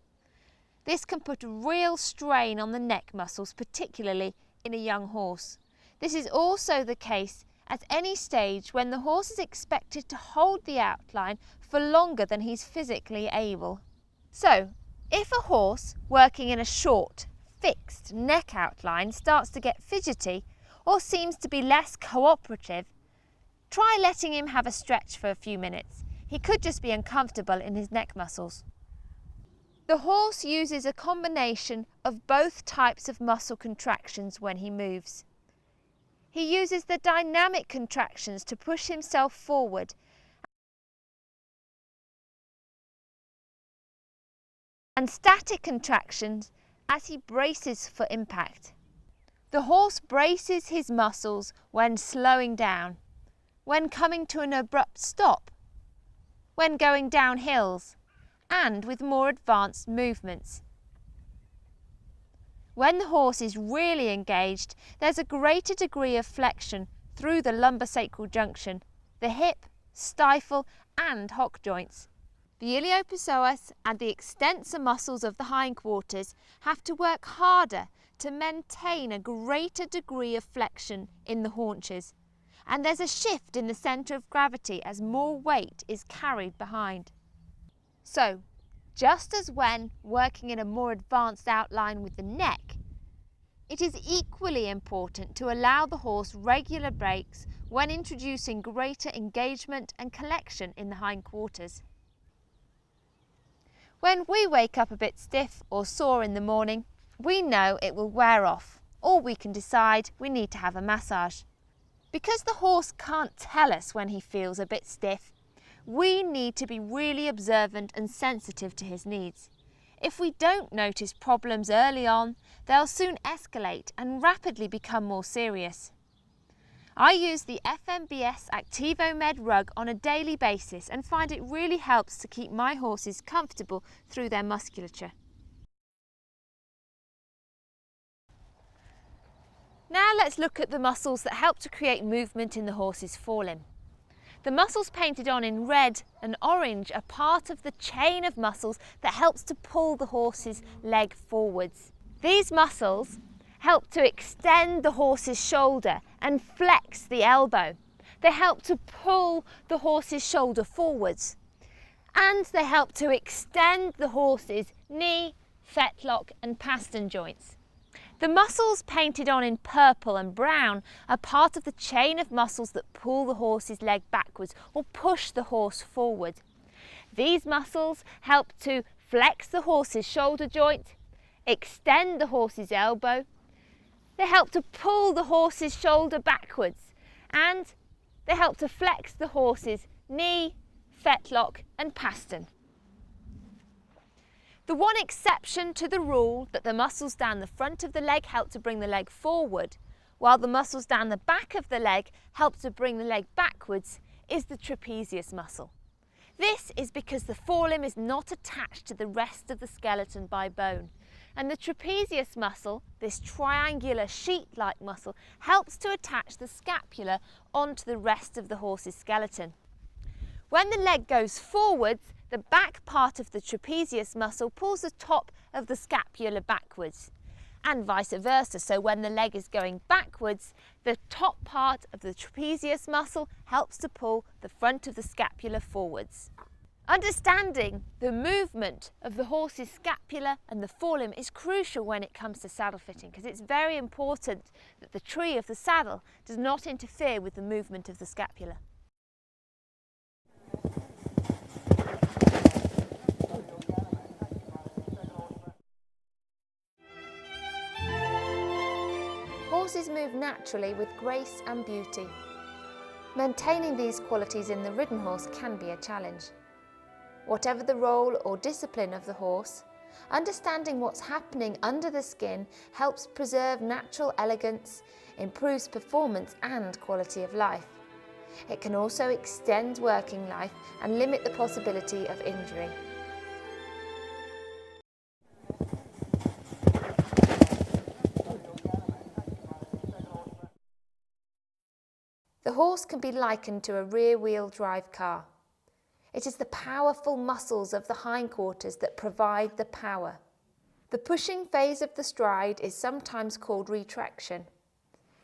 This can put a real strain on the neck muscles, particularly in a young horse. This is also the case at any stage when the horse is expected to hold the outline for longer than he's physically able. So, if a horse working in a short, fixed neck outline starts to get fidgety or seems to be less cooperative, try letting him have a stretch for a few minutes. He could just be uncomfortable in his neck muscles. The horse uses a combination of both types of muscle contractions when he moves. He uses the dynamic contractions to push himself forward and static contractions as he braces for impact. The horse braces his muscles when slowing down, when coming to an abrupt stop, when going down hills, and with more advanced movements. When the horse is really engaged, there's a greater degree of flexion through the lumbosacral junction, the hip, stifle, and hock joints. The iliopsoas and the extensor muscles of the hindquarters have to work harder to maintain a greater degree of flexion in the haunches, and there's a shift in the centre of gravity as more weight is carried behind. So, just as when working in a more advanced outline with the neck, it is equally important to allow the horse regular breaks when introducing greater engagement and collection in the hindquarters. When we wake up a bit stiff or sore in the morning, we know it will wear off, or we can decide we need to have a massage. Because the horse can't tell us when he feels a bit stiff, we need to be really observant and sensitive to his needs. If we don't notice problems early on, they'll soon escalate and rapidly become more serious. I use the FMBS ActivoMed rug on a daily basis and find it really helps to keep my horses comfortable through their musculature. Now let's look at the muscles that help to create movement in the horse's forelimb. The muscles painted on in red and orange are part of the chain of muscles that helps to pull the horse's leg forwards. These muscles help to extend the horse's shoulder and flex the elbow. They help to pull the horse's shoulder forwards. And they help to extend the horse's knee, fetlock and pastern joints. The muscles painted on in purple and brown are part of the chain of muscles that pull the horse's leg backwards or push the horse forward. These muscles help to flex the horse's shoulder joint, extend the horse's elbow. They help to pull the horse's shoulder backwards, and they help to flex the horse's knee, fetlock and pastern. The one exception to the rule that the muscles down the front of the leg help to bring the leg forward, while the muscles down the back of the leg help to bring the leg backwards, is the trapezius muscle. This is because the forelimb is not attached to the rest of the skeleton by bone, and the trapezius muscle, this triangular sheet-like muscle, helps to attach the scapula onto the rest of the horse's skeleton. When the leg goes forwards, the back part of the trapezius muscle pulls the top of the scapula backwards, and vice versa. So when the leg is going backwards, the top part of the trapezius muscle helps to pull the front of the scapula forwards. Understanding the movement of the horse's scapula and the forelimb is crucial when it comes to saddle fitting, because it's very important that the tree of the saddle does not interfere with the movement of the scapula. Horses move naturally with grace and beauty. Maintaining these qualities in the ridden horse can be a challenge. Whatever the role or discipline of the horse, understanding what's happening under the skin helps preserve natural elegance, improves performance and quality of life. It can also extend working life and limit the possibility of injury. The horse can be likened to a rear-wheel drive car. It is the powerful muscles of the hindquarters that provide the power. The pushing phase of the stride is sometimes called retraction.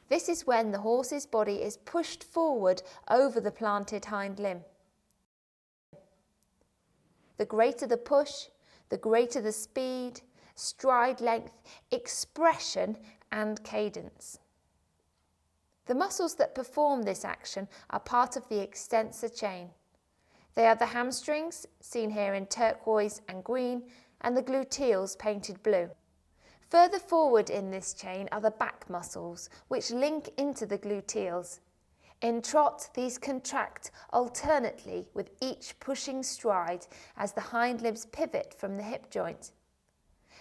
This is when the horse's body is pushed forward over the planted hind limb. The greater the push, the greater the speed, stride length, expression and cadence. The muscles that perform this action are part of the extensor chain. They are the hamstrings, seen here in turquoise and green, and the gluteals painted blue. Further forward in this chain are the back muscles, which link into the gluteals. In trot, these contract alternately with each pushing stride as the hind limbs pivot from the hip joint.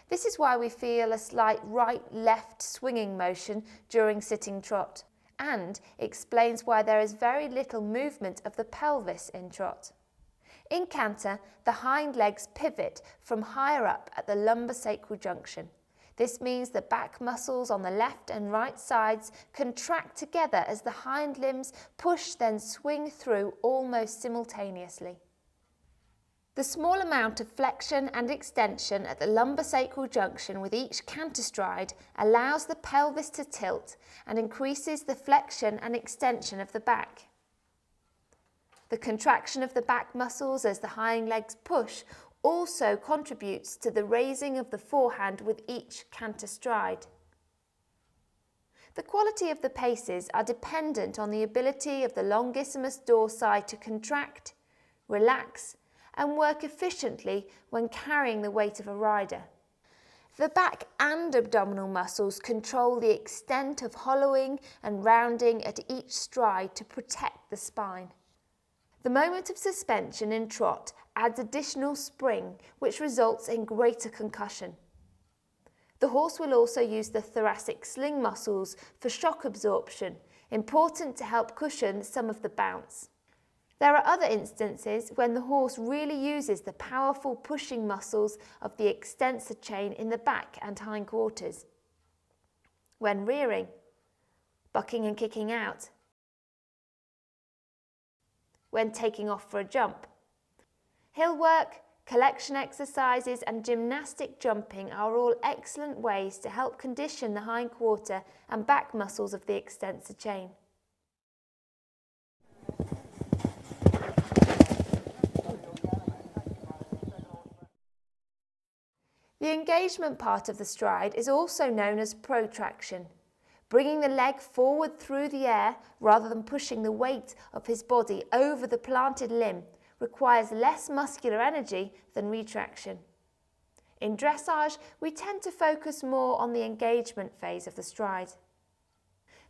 This is why we feel a slight right-left swinging motion during sitting trot, and explains why there is very little movement of the pelvis in trot. In canter, the hind legs pivot from higher up at the lumbosacral junction. This means the back muscles on the left and right sides contract together as the hind limbs push then swing through almost simultaneously. The small amount of flexion and extension at the lumbosacral junction with each canter stride allows the pelvis to tilt and increases the flexion and extension of the back. The contraction of the back muscles as the hind legs push also contributes to the raising of the forehand with each canter stride. The quality of the paces are dependent on the ability of the longissimus dorsi to contract, relax, and work efficiently when carrying the weight of a rider. The back and abdominal muscles control the extent of hollowing and rounding at each stride to protect the spine. The moment of suspension in trot adds additional spring, which results in greater concussion. The horse will also use the thoracic sling muscles for shock absorption, important to help cushion some of the bounce. There are other instances when the horse really uses the powerful pushing muscles of the extensor chain in the back and hindquarters. When rearing, bucking and kicking out, when taking off for a jump. Hill work, collection exercises and gymnastic jumping are all excellent ways to help condition the hindquarter and back muscles of the extensor chain. The engagement part of the stride is also known as protraction. Bringing the leg forward through the air rather than pushing the weight of his body over the planted limb requires less muscular energy than retraction. In dressage, we tend to focus more on the engagement phase of the stride.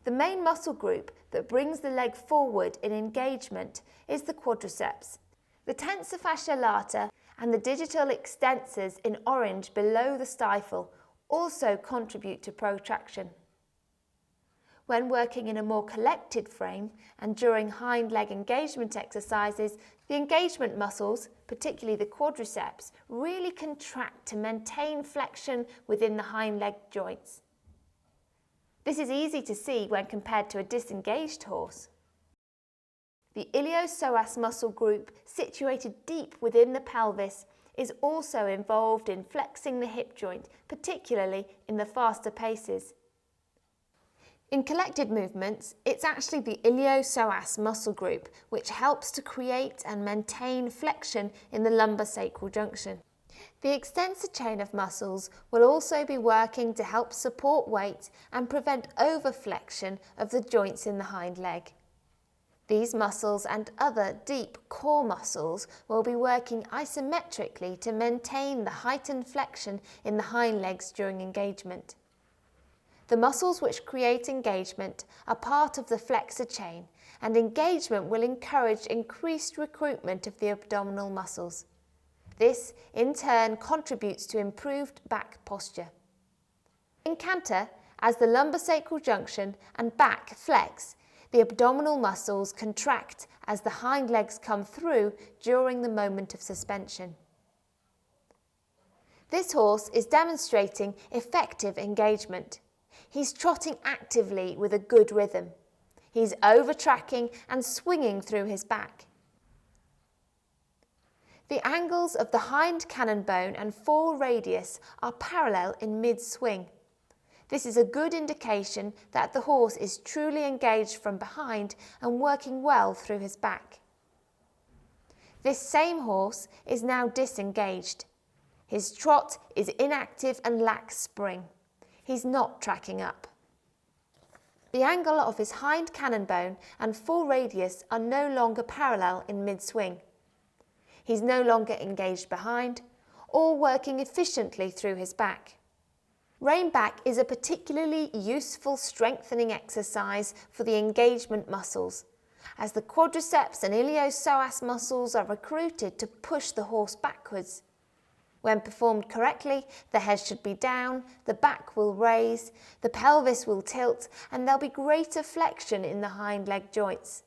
The main muscle group that brings the leg forward in engagement is the quadriceps. The tensor fascia lata and the digital extensors in orange below the stifle also contribute to protraction. When working in a more collected frame and during hind leg engagement exercises, the engagement muscles, particularly the quadriceps, really contract to maintain flexion within the hind leg joints. This is easy to see when compared to a disengaged horse. The iliopsoas muscle group, situated deep within the pelvis, is also involved in flexing the hip joint, particularly in the faster paces. In collected movements, it's actually the iliopsoas muscle group which helps to create and maintain flexion in the lumbosacral junction. The extensor chain of muscles will also be working to help support weight and prevent overflexion of the joints in the hind leg. These muscles and other deep core muscles will be working isometrically to maintain the heightened flexion in the hind legs during engagement. The muscles which create engagement are part of the flexor chain, and engagement will encourage increased recruitment of the abdominal muscles. This, in turn, contributes to improved back posture. In canter, as the lumbosacral junction and back flex, the abdominal muscles contract as the hind legs come through during the moment of suspension. This horse is demonstrating effective engagement. He's trotting actively with a good rhythm. He's over-tracking and swinging through his back. The angles of the hind cannon bone and fore radius are parallel in mid-swing. This is a good indication that the horse is truly engaged from behind and working well through his back. This same horse is now disengaged. His trot is inactive and lacks spring. He's not tracking up. The angle of his hind cannon bone and fore radius are no longer parallel in mid-swing. He's no longer engaged behind or working efficiently through his back. Rein back is a particularly useful strengthening exercise for the engagement muscles, as the quadriceps and iliopsoas muscles are recruited to push the horse backwards. When performed correctly, the head should be down, the back will raise, the pelvis will tilt, and there'll be greater flexion in the hind leg joints.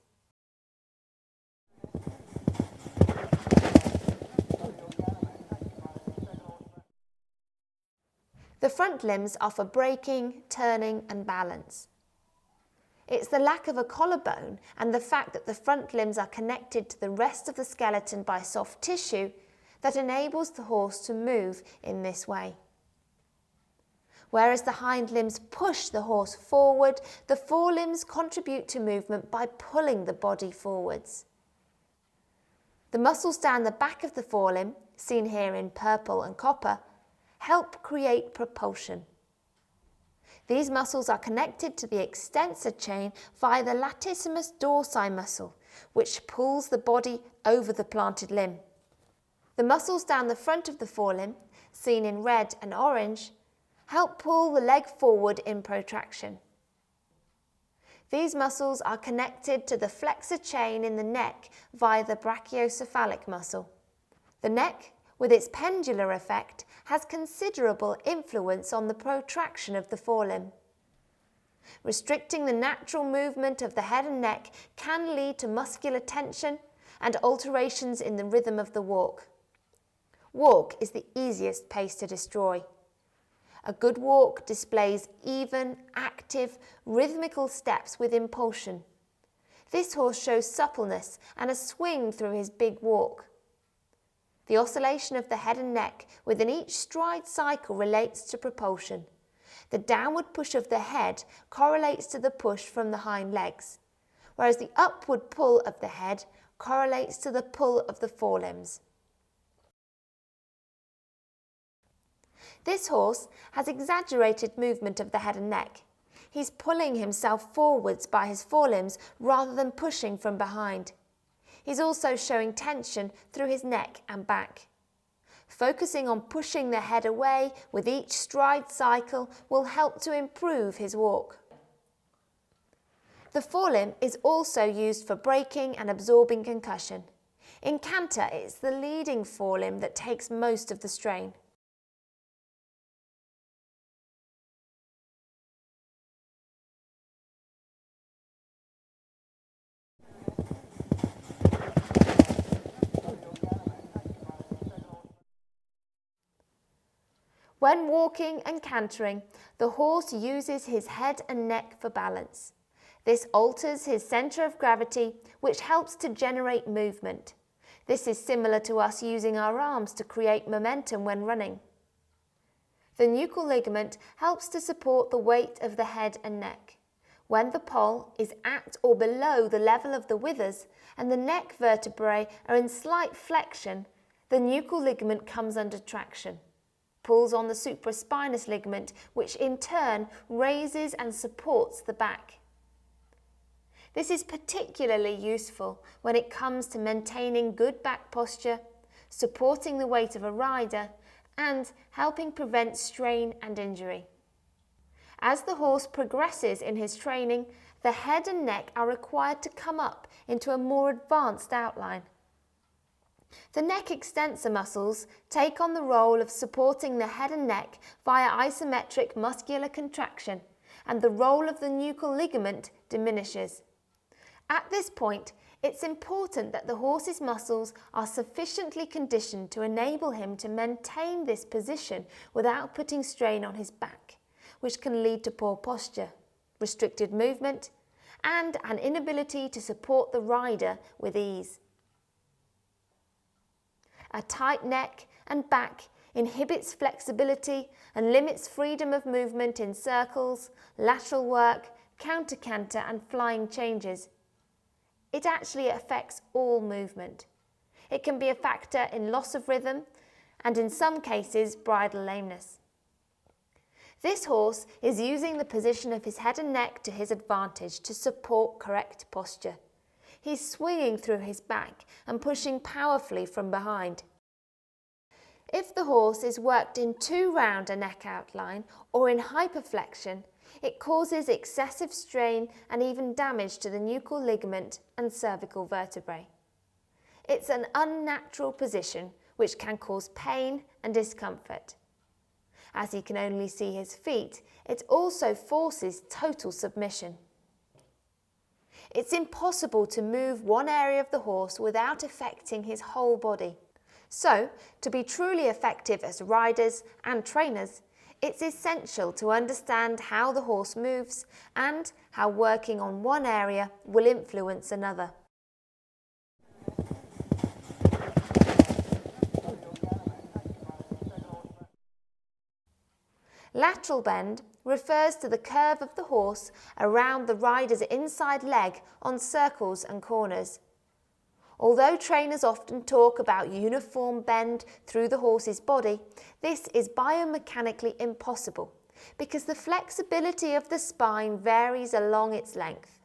The front limbs are for braking, turning, and balance. It's the lack of a collarbone and the fact that the front limbs are connected to the rest of the skeleton by soft tissue that enables the horse to move in this way. Whereas the hind limbs push the horse forward, the forelimbs contribute to movement by pulling the body forwards. The muscles down the back of the forelimb, seen here in purple and copper, help create propulsion. These muscles are connected to the extensor chain via the latissimus dorsi muscle, which pulls the body over the planted limb. The muscles down the front of the forelimb, seen in red and orange, help pull the leg forward in protraction. These muscles are connected to the flexor chain in the neck via the brachiocephalic muscle. The neck, with its pendular effect, has considerable influence on the protraction of the forelimb. Restricting the natural movement of the head and neck can lead to muscular tension and alterations in the rhythm of the walk. Walk is the easiest pace to destroy. A good walk displays even, active, rhythmical steps with impulsion. This horse shows suppleness and a swing through his big walk. The oscillation of the head and neck within each stride cycle relates to propulsion. The downward push of the head correlates to the push from the hind legs, whereas the upward pull of the head correlates to the pull of the forelimbs. This horse has exaggerated movement of the head and neck. He's pulling himself forwards by his forelimbs rather than pushing from behind. He's also showing tension through his neck and back. Focusing on pushing the head away with each stride cycle will help to improve his walk. The forelimb is also used for braking and absorbing concussion. In canter, it's the leading forelimb that takes most of the strain. When walking and cantering, the horse uses his head and neck for balance. This alters his centre of gravity, which helps to generate movement. This is similar to us using our arms to create momentum when running. The nuchal ligament helps to support the weight of the head and neck. When the poll is at or below the level of the withers and the neck vertebrae are in slight flexion, the nuchal ligament comes under traction, pulls on the supraspinous ligament, which in turn raises and supports the back. This is particularly useful when it comes to maintaining good back posture, supporting the weight of a rider, and helping prevent strain and injury. As the horse progresses in his training, the head and neck are required to come up into a more advanced outline. The neck extensor muscles take on the role of supporting the head and neck via isometric muscular contraction, and the role of the nuchal ligament diminishes. At this point, it's important that the horse's muscles are sufficiently conditioned to enable him to maintain this position without putting strain on his back, which can lead to poor posture, restricted movement, and an inability to support the rider with ease. A tight neck and back inhibits flexibility and limits freedom of movement in circles, lateral work, counter-canter and flying changes. It actually affects all movement. It can be a factor in loss of rhythm and in some cases bridle lameness. This horse is using the position of his head and neck to his advantage to support correct posture. He's swinging through his back and pushing powerfully from behind. If the horse is worked in too round a neck outline or in hyperflexion, it causes excessive strain and even damage to the nuchal ligament and cervical vertebrae. It's an unnatural position which can cause pain and discomfort. As he can only see his feet, it also forces total submission. It's impossible to move one area of the horse without affecting his whole body. So, to be truly effective as riders and trainers, it's essential to understand how the horse moves and how working on one area will influence another. Lateral bend refers to the curve of the horse around the rider's inside leg on circles and corners. Although trainers often talk about uniform bend through the horse's body, this is biomechanically impossible because the flexibility of the spine varies along its length.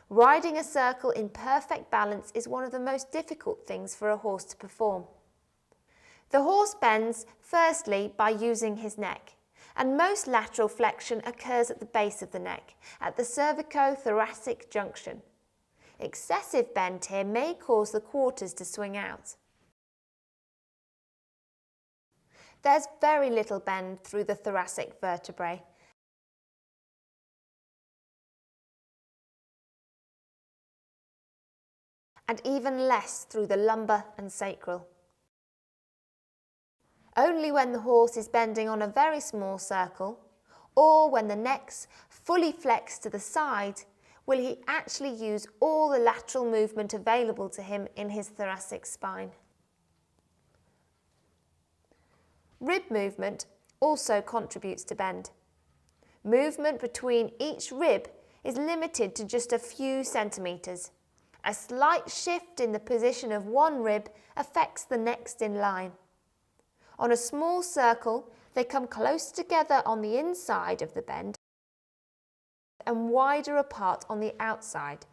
Riding a circle in perfect balance is one of the most difficult things for a horse to perform. The horse bends firstly by using his neck, and most lateral flexion occurs at the base of the neck, at the cervico-thoracic junction. Excessive bend here may cause the quarters to swing out. There's very little bend through the thoracic vertebrae, and even less through the lumbar and sacral. Only when the horse is bending on a very small circle, or when the neck's fully flexed to the side, will he actually use all the lateral movement available to him in his thoracic spine. Rib movement also contributes to bend. Movement between each rib is limited to just a few centimetres. A slight shift in the position of one rib affects the next in line. On a small circle, they come close together on the inside of the bend and wider apart on the outside.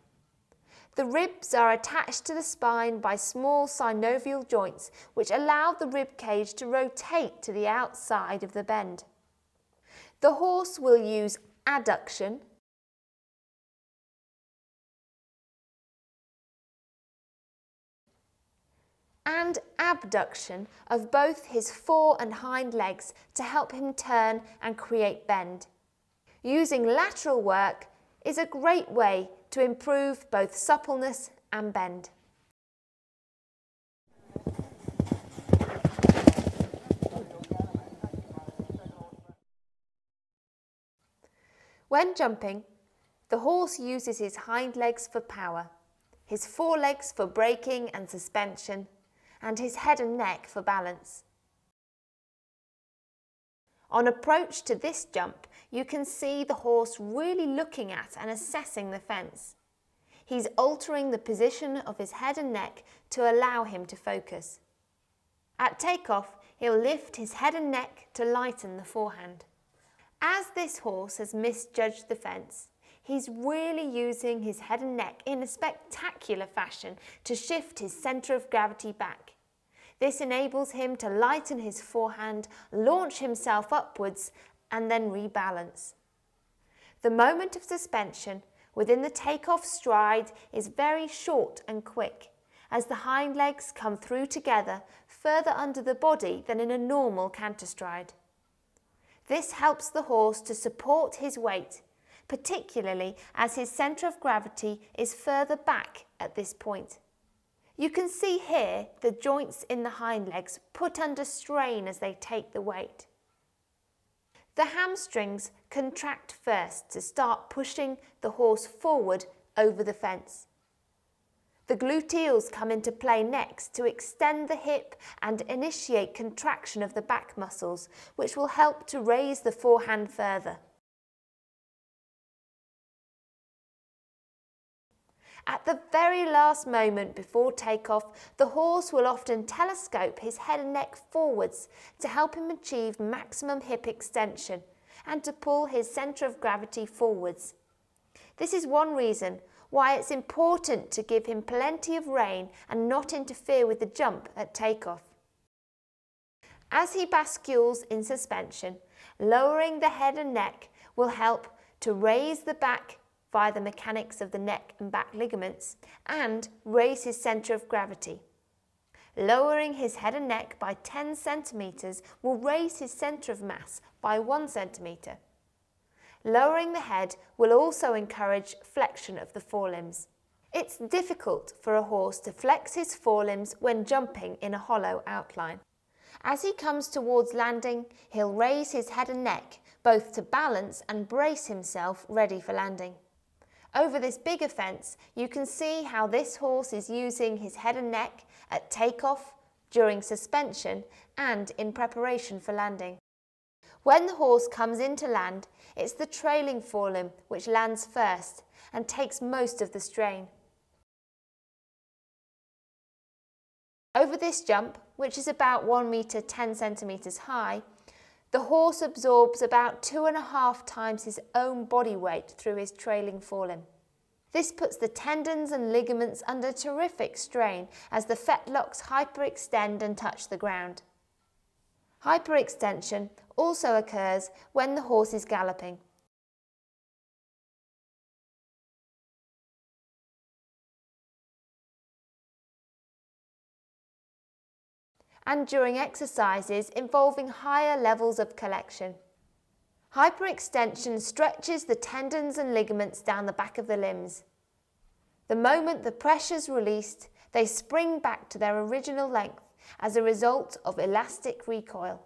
The ribs are attached to the spine by small synovial joints which allow the rib cage to rotate to the outside of the bend. The horse will use adduction and abduction of both his fore and hind legs to help him turn and create bend. Using lateral work is a great way to improve both suppleness and bend. When jumping, the horse uses his hind legs for power, his forelegs for braking and suspension, and his head and neck for balance. On approach to this jump, you can see the horse really looking at and assessing the fence. He's altering the position of his head and neck to allow him to focus. At takeoff, he'll lift his head and neck to lighten the forehand. As this horse has misjudged the fence, he's really using his head and neck in a spectacular fashion to shift his centre of gravity back. This enables him to lighten his forehand, launch himself upwards, and then rebalance. The moment of suspension within the takeoff stride is very short and quick, as the hind legs come through together further under the body than in a normal canter stride. This helps the horse to support his weight, particularly as his centre of gravity is further back at this point. You can see here the joints in the hind legs put under strain as they take the weight. The hamstrings contract first to start pushing the horse forward over the fence. The gluteals come into play next to extend the hip and initiate contraction of the back muscles, which will help to raise the forehand further. At the very last moment before takeoff, the horse will often telescope his head and neck forwards to help him achieve maximum hip extension and to pull his centre of gravity forwards. This is one reason why it's important to give him plenty of rein and not interfere with the jump at takeoff. As he bascules in suspension, lowering the head and neck will help to raise the back via the mechanics of the neck and back ligaments and raise his centre of gravity. Lowering his head and neck by 10 centimetres will raise his centre of mass by 1 centimetre. Lowering the head will also encourage flexion of the forelimbs. It's difficult for a horse to flex his forelimbs when jumping in a hollow outline. As he comes towards landing, he'll raise his head and neck, both to balance and brace himself ready for landing. Over this bigger fence, you can see how this horse is using his head and neck at takeoff, during suspension, and in preparation for landing. When the horse comes in to land, it's the trailing forelimb which lands first and takes most of the strain. Over this jump, which is about 1 metre 10 centimetres high, the horse absorbs about 2.5 times his own body weight through his trailing forelimb. This puts the tendons and ligaments under terrific strain as the fetlocks hyperextend and touch the ground. Hyperextension also occurs when the horse is galloping. And during exercises involving higher levels of collection. Hyperextension stretches the tendons and ligaments down the back of the limbs. The moment the pressure's released, they spring back to their original length as a result of elastic recoil.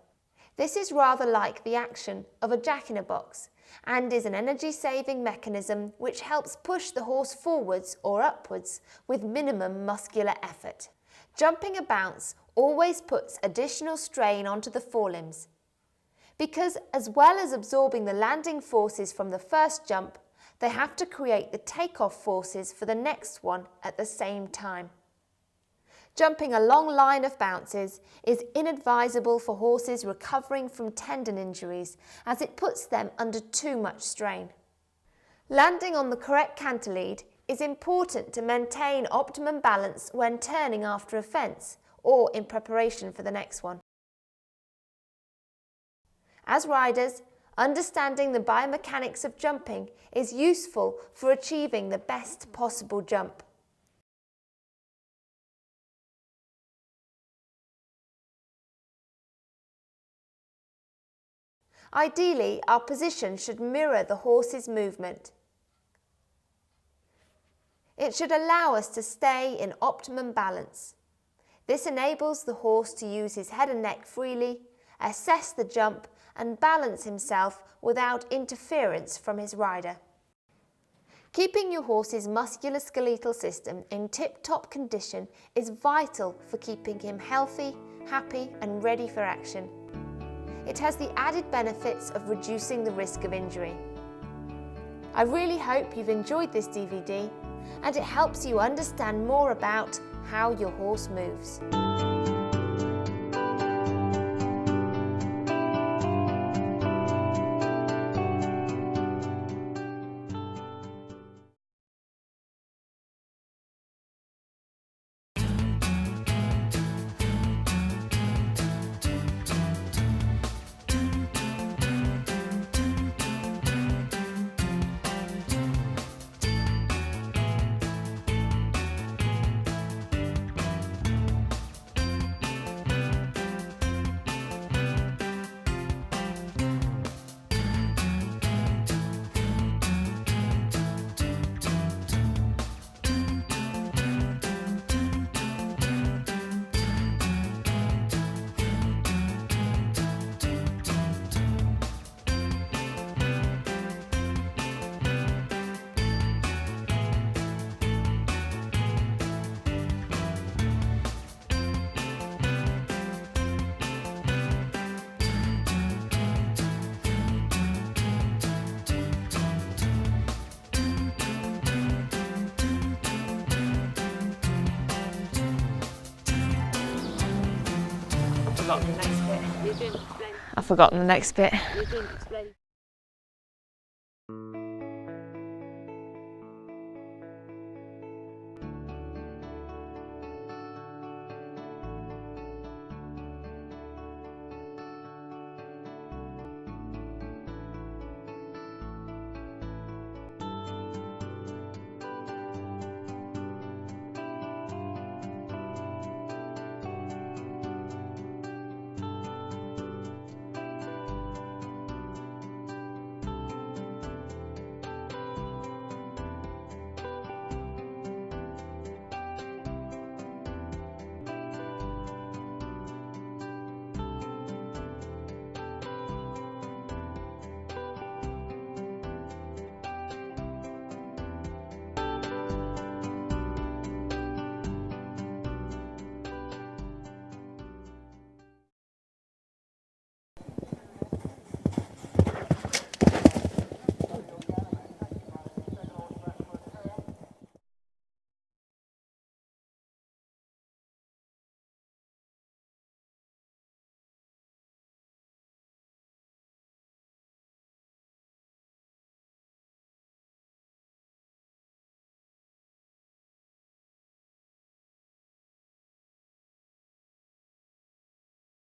This is rather like the action of a jack-in-a-box and is an energy-saving mechanism which helps push the horse forwards or upwards with minimum muscular effort. Jumping a bounce always puts additional strain onto the forelimbs, because as well as absorbing the landing forces from the first jump, they have to create the takeoff forces for the next one at the same time. Jumping a long line of bounces is inadvisable for horses recovering from tendon injuries, as it puts them under too much strain. Landing on the correct canter lead is important to maintain optimum balance when turning after a fence or in preparation for the next one. As riders, understanding the biomechanics of jumping is useful for achieving the best possible jump. Ideally, our position should mirror the horse's movement. It should allow us to stay in optimum balance. This enables the horse to use his head and neck freely, assess the jump, and balance himself without interference from his rider. Keeping your horse's muscular skeletal system in tip-top condition is vital for keeping him healthy, happy, and ready for action. It has the added benefits of reducing the risk of injury. I really hope you've enjoyed this DVD and it helps you understand more about how your horse moves. The next bit. I've forgotten the next bit. You didn't explain.